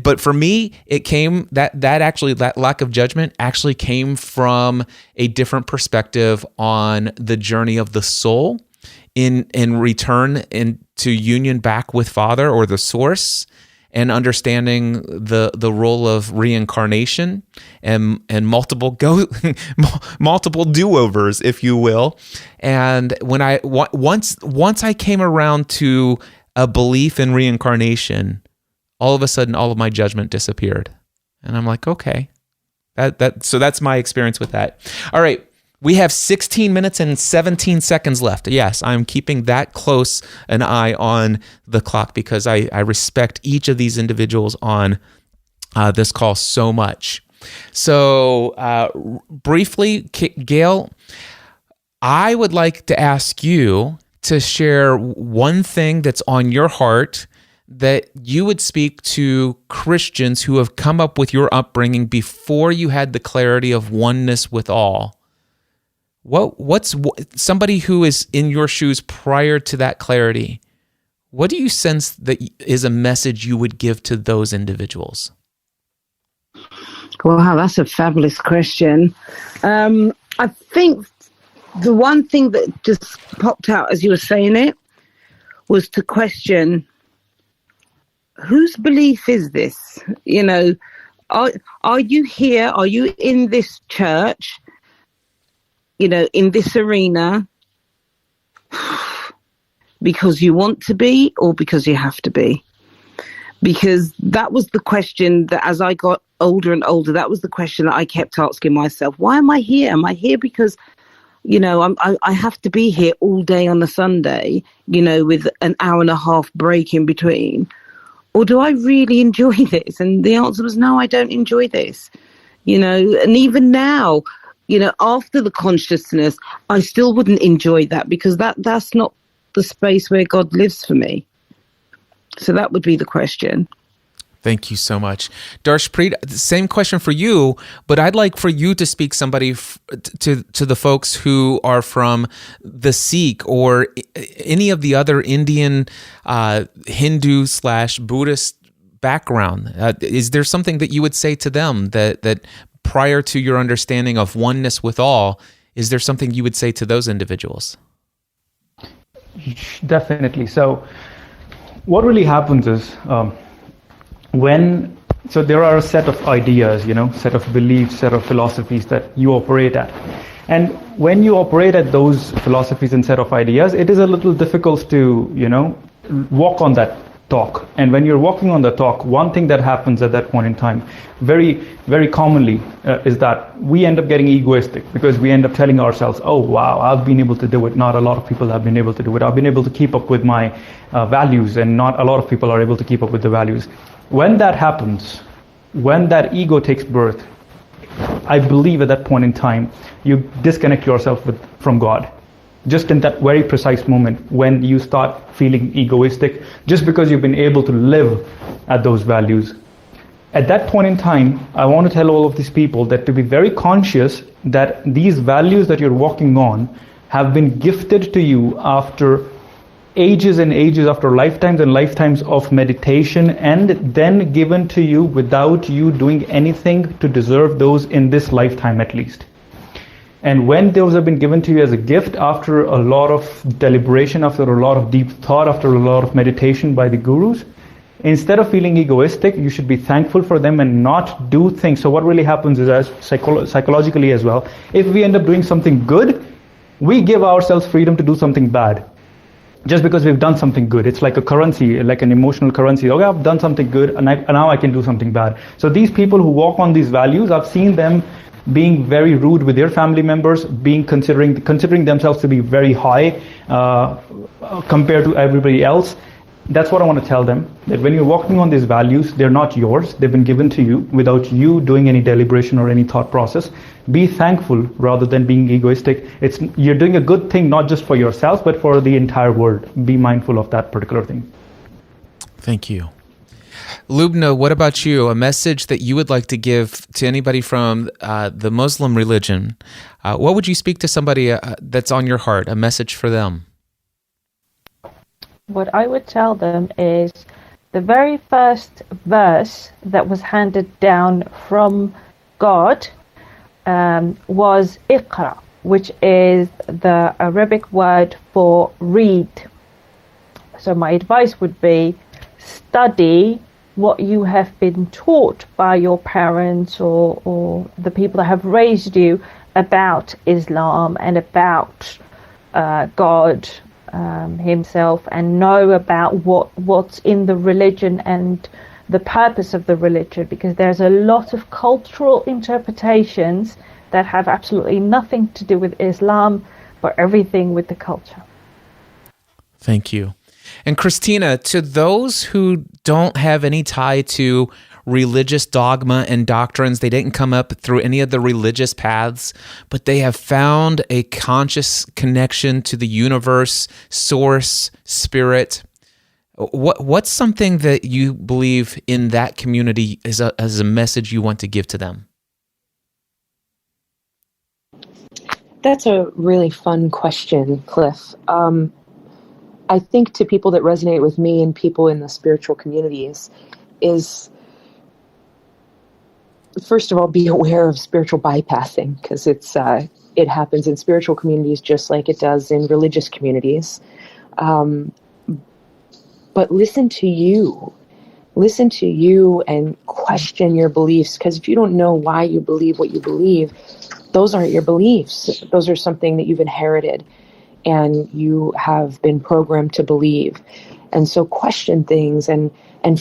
S9: but for me, it came that lack of judgment actually came from a different perspective on the journey of the soul in return into union back with Father or the source, and understanding the role of reincarnation and multiple do-overs, if you will. And when once I came around to a belief in reincarnation, all of a sudden all of my judgment disappeared. And I'm like, okay. So that's my experience with that. All right. We have 16 minutes and 17 seconds left. Yes, I'm keeping that close an eye on the clock because I respect each of these individuals on this call so much. So briefly, Gail, I would like to ask you to share one thing that's on your heart that you would speak to Christians who have come up with your upbringing before you had the clarity of oneness with all. What's somebody who is in your shoes prior to that clarity? What do you sense that is a message you would give to those individuals?
S6: Wow, that's a fabulous question. I think the one thing that just popped out as you were saying it was to question, whose belief is this? You know, are you here? Are you in this church? You know, in this arena, because you want to be or because you have to be? Because that was the question that as I got older and older, that was the question that I kept asking myself. Why am I here? Am I here because, you know, I have to be here all day on a Sunday, you know, with an hour and a half break in between? Or do I really enjoy this? And the answer was, no, I don't enjoy this. You know, and even now, you know, after the consciousness, I still wouldn't enjoy that because that's not the space where God lives for me. So that would be the question.
S9: Thank you so much. Darshpreet, same question for you, but I'd like for you to speak somebody to the folks who are from the Sikh or any of the other Indian Hindu/Buddhist background. Is there something that you would say to them that prior to your understanding of oneness with all, is there something you would say to those individuals?
S7: Definitely. So what really happens is so there are a set of ideas, you know, set of beliefs, set of philosophies that you operate at. And when you operate at those philosophies and set of ideas, it is a little difficult to, you know, walk on that talk. And when you're walking on the talk, one thing that happens at that point in time, very, very commonly, is that we end up getting egoistic because we end up telling ourselves, oh, wow, I've been able to do it. Not a lot of people have been able to do it. I've been able to keep up with my values, and not a lot of people are able to keep up with the values. When that happens, when that ego takes birth, I believe at that point in time, you disconnect yourself from God. Just in that very precise moment when you start feeling egoistic, just because you've been able to live at those values. At that point in time, I want to tell all of these people that to be very conscious that these values that you're walking on have been gifted to you after ages and ages, after lifetimes and lifetimes of meditation, and then given to you without you doing anything to deserve those in this lifetime at least. And when those have been given to you as a gift after a lot of deliberation, after a lot of deep thought, after a lot of meditation by the gurus, instead of feeling egoistic, you should be thankful for them and not do things. So what really happens is, as psychologically as well, if we end up doing something good, we give ourselves freedom to do something bad. Just because we've done something good. It's like a currency, like an emotional currency. Okay, I've done something good and now I can do something bad. So these people who walk on these values, I've seen them being very rude with their family members, considering themselves to be very high compared to everybody else. That's what I want to tell them, that when you're walking on these values, they're not yours. They've been given to you without you doing any deliberation or any thought process. Be thankful rather than being egoistic. You're doing a good thing, not just for yourself, but for the entire world. Be mindful of that particular thing.
S9: Thank you. Lubna, what about you? A message that you would like to give to anybody from the Muslim religion. What would you speak to somebody that's on your heart, a message for them?
S10: what I would tell them is the very first verse that was handed down from God was Iqra, which is the Arabic word for read. So my advice would be study what you have been taught by your parents or the people that have raised you about Islam and about God himself, and know about what's in the religion and the purpose of the religion, because there's a lot of cultural interpretations that have absolutely nothing to do with Islam, but everything with the culture.
S9: Thank you. And Christina, to those who don't have any tie to religious dogma and doctrines, they didn't come up through any of the religious paths, but they have found a conscious connection to the universe, source, spirit. What's something that you believe in that community as a message you want to give to them?
S11: That's a really fun question, Cliff. I think to people that resonate with me and people in the spiritual communities is, first of all, be aware of spiritual bypassing, because it happens in spiritual communities just like it does in religious communities. But listen to you. Listen to you and question your beliefs, because if you don't know why you believe what you believe, those aren't your beliefs. Those are something that you've inherited and you have been programmed to believe. And so question things and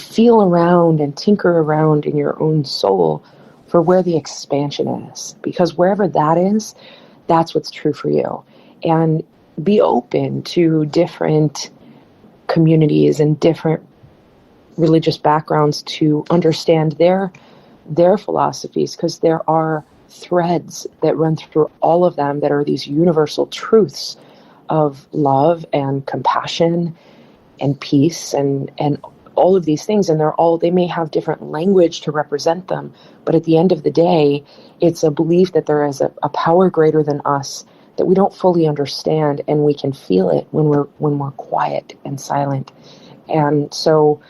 S11: feel around and tinker around in your own soul for where the expansion is. Because wherever that is, that's what's true for you. And be open to different communities and different religious backgrounds to understand their philosophies, because there are threads that run through all of them that are these universal truths of love and compassion and peace and all of these things. And they may have different language to represent them, but at the end of the day, it's a belief that there is a power greater than us that we don't fully understand, and we can feel it when we're quiet and silent. And so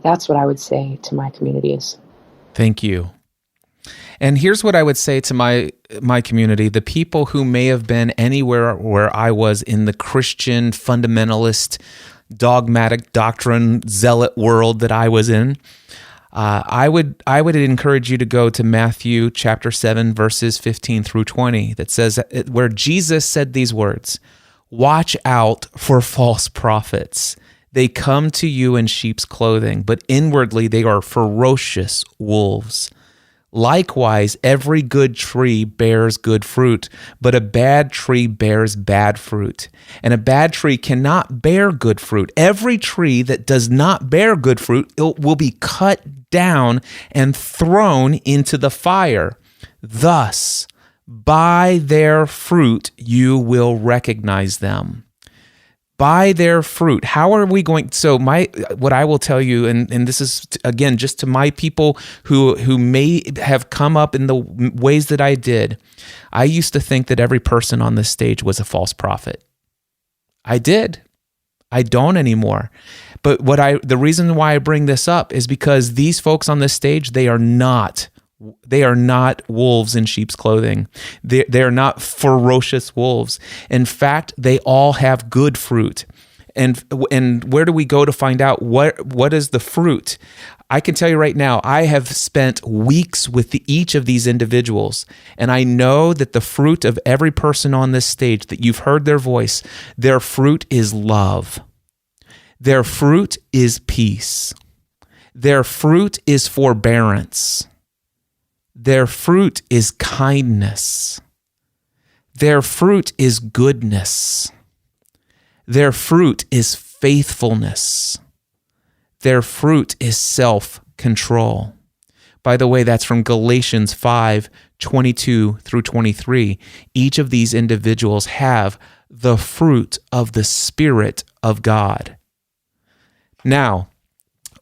S11: that's what I would say to my communities.
S9: Thank you. And here's what I would say to my community, the people who may have been anywhere where I was in the Christian fundamentalist, dogmatic doctrine, zealot world that I was in. I would encourage you to go to Matthew chapter 7, verses 15 through 20, that says, where Jesus said these words, "Watch out for false prophets. They come to you in sheep's clothing, but inwardly they are ferocious wolves. Likewise, every good tree bears good fruit, but a bad tree bears bad fruit. And a bad tree cannot bear good fruit. Every tree that does not bear good fruit, it will be cut down and thrown into the fire. Thus, by their fruit, you will recognize them." By their fruit. How are we going? So what I will tell you, and this is again just to my people who may have come up in the ways that I did. I used to think that every person on this stage was a false prophet. I did. I don't anymore. But the reason why I bring this up is because these folks on this stage, they are not wolves in sheep's clothing. They are not ferocious wolves. In fact, they all have good fruit. And where do we go to find out what is the fruit? I can tell you right now, I have spent weeks with each of these individuals, and I know that the fruit of every person on this stage that you've heard their voice, their fruit is love. Their fruit is peace. Their fruit is forbearance. Their fruit is kindness. Their fruit is goodness. Their fruit is faithfulness. Their fruit is self-control. By the way, that's from Galatians 5:22 through 23. Each of these individuals have the fruit of the Spirit of God. Now,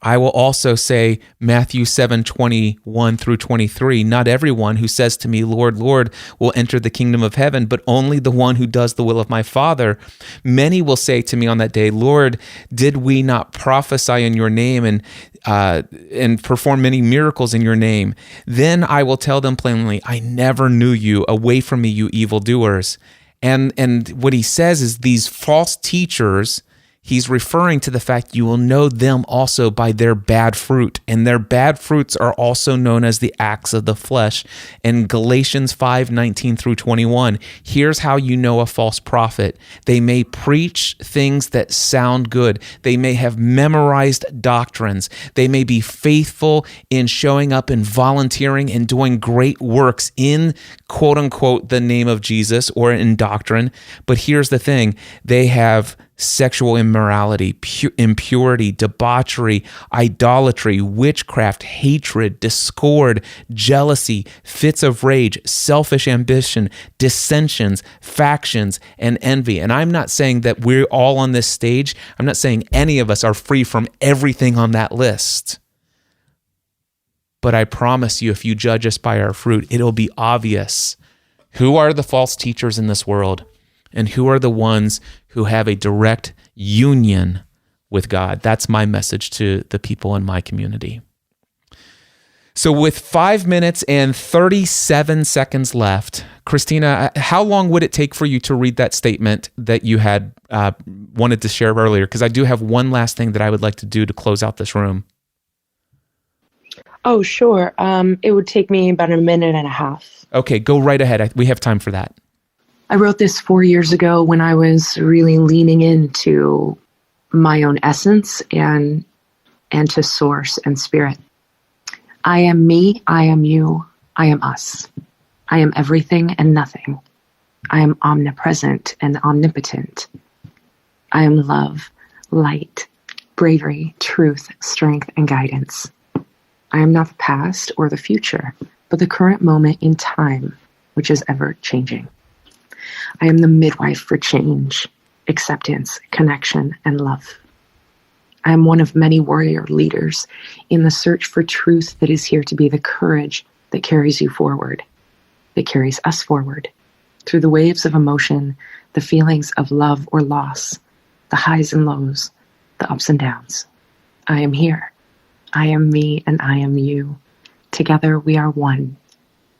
S9: I will also say Matthew 7:21 through 23, not everyone who says to me, Lord, Lord, will enter the kingdom of heaven, but only the one who does the will of my Father. Many will say to me on that day, Lord, did we not prophesy in your name and perform many miracles in your name? Then I will tell them plainly, I never knew you. Away from me, you evildoers. And what he says is these false teachers, he's referring to the fact you will know them also by their bad fruit, and their bad fruits are also known as the acts of the flesh. In Galatians 5:19 through 21, here's how you know a false prophet. They may preach things that sound good. They may have memorized doctrines. They may be faithful in showing up and volunteering and doing great works in quote unquote the name of Jesus or in doctrine. But here's the thing, they have sexual immorality, impurity, debauchery, idolatry, witchcraft, hatred, discord, jealousy, fits of rage, selfish ambition, dissensions, factions, and envy. And I'm not saying that we're all on this stage. I'm not saying any of us are free from everything on that list. But I promise you, if you judge us by our fruit, it'll be obvious who are the false teachers in this world and who are the ones who have a direct union with God. That's my message to the people in my community. So with 5 minutes and 37 seconds left, Christina, how long would it take for you to read that statement that you had wanted to share earlier? Because I do have one last thing that I would like to do to close out this room.
S11: Oh, sure. It would take me about a minute and a half.
S9: Okay, go right ahead. We have time for that.
S11: I wrote this 4 years ago when I was really leaning into my own essence and to source and spirit. I am me, I am you, I am us. I am everything and nothing. I am omnipresent and omnipotent. I am love, light, bravery, truth, strength, and guidance. I am not the past or the future, but the current moment in time, which is ever changing. I am the midwife for change, acceptance, connection, and love. I am one of many warrior leaders in the search for truth that is here to be the courage that carries you forward, that carries us forward, through the waves of emotion, the feelings of love or loss, the highs and lows, the ups and downs. I am here. I am me and I am you. Together we are one.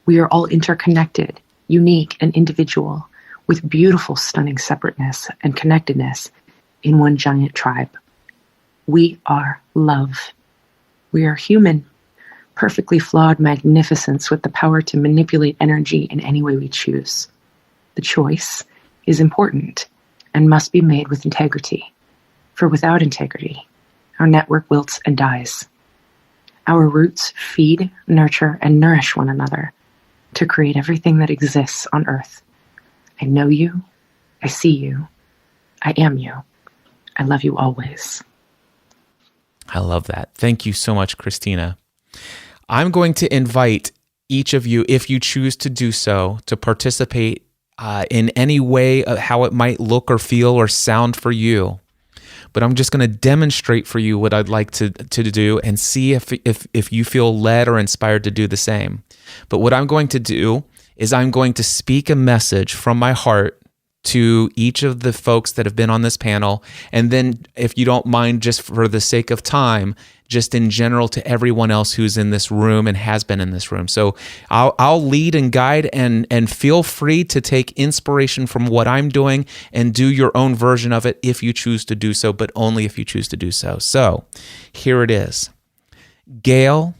S11: We are all interconnected, unique and individual, with beautiful, stunning separateness and connectedness in one giant tribe. We are love. We are human, perfectly flawed magnificence with the power to manipulate energy in any way we choose. The choice is important and must be made with integrity, for without integrity, our network wilts and dies. Our roots feed, nurture, and nourish one another to create everything that exists on Earth. I know you. I see you. I am you. I love you always.
S9: I love that. Thank you so much, Christina. I'm going to invite each of you, if you choose to do so, to participate in any way of how it might look or feel or sound for you. But I'm just going to demonstrate for you what I'd like to do and see if you feel led or inspired to do the same. But what I'm going to do is I'm going to speak a message from my heart to each of the folks that have been on this panel. And then if you don't mind, just for the sake of time, just in general to everyone else who's in this room and has been in this room. So I'll lead and guide and feel free to take inspiration from what I'm doing and do your own version of it if you choose to do so, but only if you choose to do so. So here it is. Gail,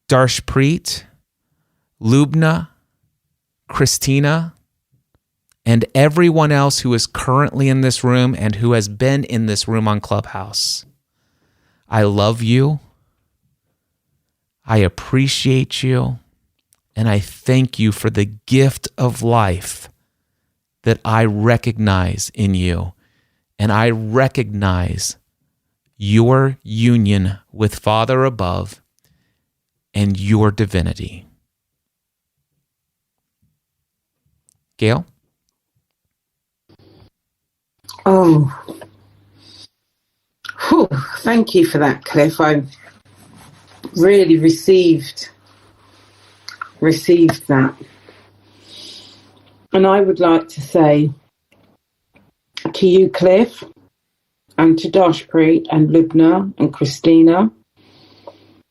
S9: Darshpreet, Lubna, Christina, and everyone else who is currently in this room and who has been in this room on Clubhouse. I love you. I appreciate you. And I thank you for the gift of life that I recognize in you. And I recognize your union with Father above and your divinity. Gail?
S6: Oh, Thank you for that, Cliff. I really received that. And I would like to say to you, Cliff, and to Dashpreet and Lubna and Christina,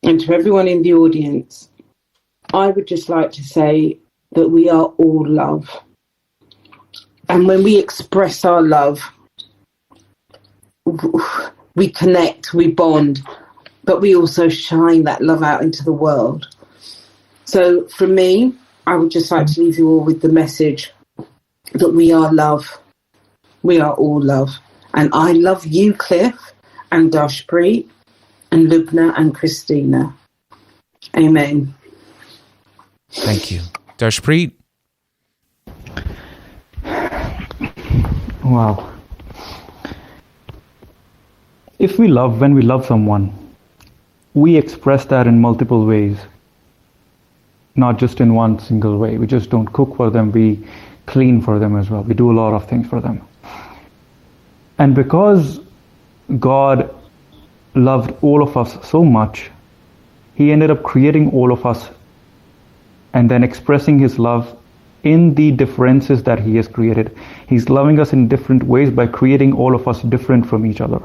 S6: and to everyone in the audience, I would just like to say that we are all love. And when we express our love, we connect, we bond, but we also shine that love out into the world. So for me, I would just like to leave you all with the message that we are love. We are all love. And I love you, Cliff, and Dashpreet, and Lubna, and Christina. Amen.
S9: Thank you. Dashpreet?
S7: Wow. If we love, when we love someone, we express that in multiple ways, not just in one single way. We just don't cook for them, we clean for them as well. We do a lot of things for them. And because God loved all of us so much, He ended up creating all of us and then expressing His love in the differences that He has created. He's loving us in different ways by creating all of us different from each other.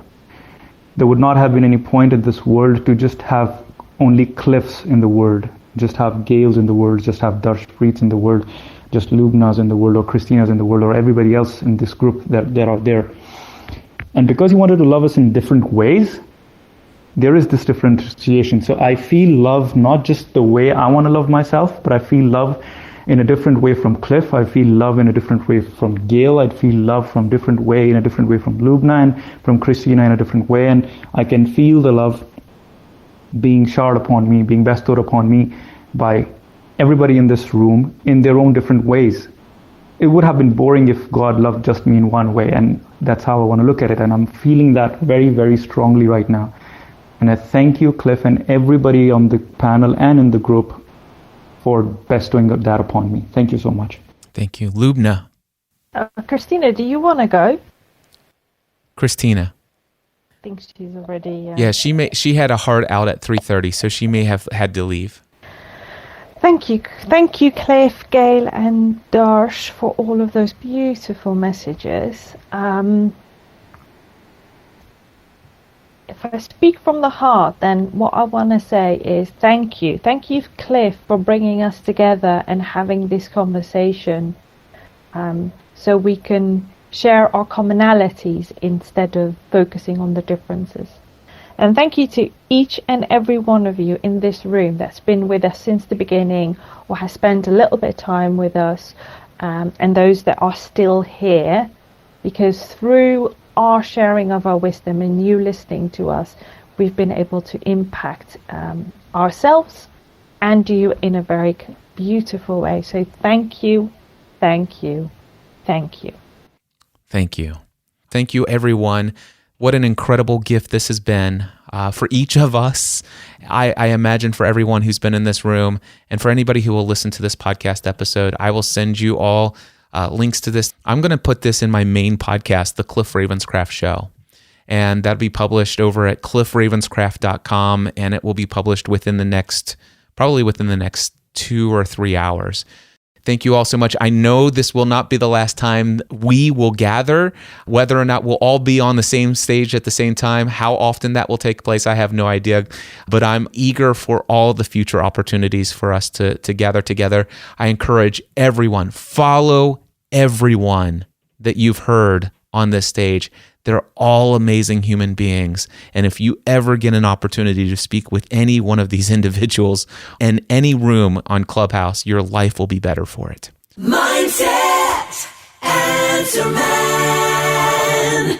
S7: There would not have been any point in this world to just have only Cliffs in the world, just have Gales in the world, just have Dashpreets in the world, just Lubnas in the world, or Christinas in the world, or everybody else in this group that are there. And because He wanted to love us in different ways, there is this differentiation. So I feel love not just the way I want to love myself, but I feel love in a different way from Cliff. I feel love in a different way from Gail. I feel love from different way, in a different way from Lubna, and from Christina in a different way. And I can feel the love being showered upon me, being bestowed upon me by everybody in this room in their own different ways. It would have been boring if God loved just me in one way, and that's how I want to look at it. And I'm feeling that very, very strongly right now. And I thank you, Cliff, and everybody on the panel and in the group for bestowing that upon me. Thank you so much.
S9: Thank you. Lubna.
S10: Christina, do you want to go?
S9: Christina.
S10: I think she's already...
S9: Yeah, she had a hard out at 3:30, so she may have had to leave.
S10: Thank you, Cliff, Gail, and Darsh, for all of those beautiful messages. If I speak from the heart, then what I want to say is thank you. Thank you, Cliff, for bringing us together and having this conversation so we can share our commonalities instead of focusing on the differences. And thank you to each and every one of you in this room that's been with us since the beginning or has spent a little bit of time with us, and those that are still here, because through our sharing of our wisdom and you listening to us, we've been able to impact ourselves and you in a very beautiful way. So thank you, thank you, thank you.
S9: Thank you. Thank you, everyone. What an incredible gift this has been for each of us. I imagine for everyone who's been in this room, and for anybody who will listen to this podcast episode, I will send you all links to this. I'm going to put this in my main podcast, The Cliff Ravenscraft Show. And that'll be published over at cliffravenscraft.com, and it will be published probably within the next 2 or 3 hours. Thank you all so much. I know this will not be the last time we will gather. Whether or not we'll all be on the same stage at the same time, how often that will take place, I have no idea. But I'm eager for all the future opportunities for us to gather together. I encourage everyone, follow everyone that you've heard on this stage. They're all amazing human beings. And if you ever get an opportunity to speak with any one of these individuals in any room on Clubhouse, your life will be better for it.
S12: Mindset Answer Man.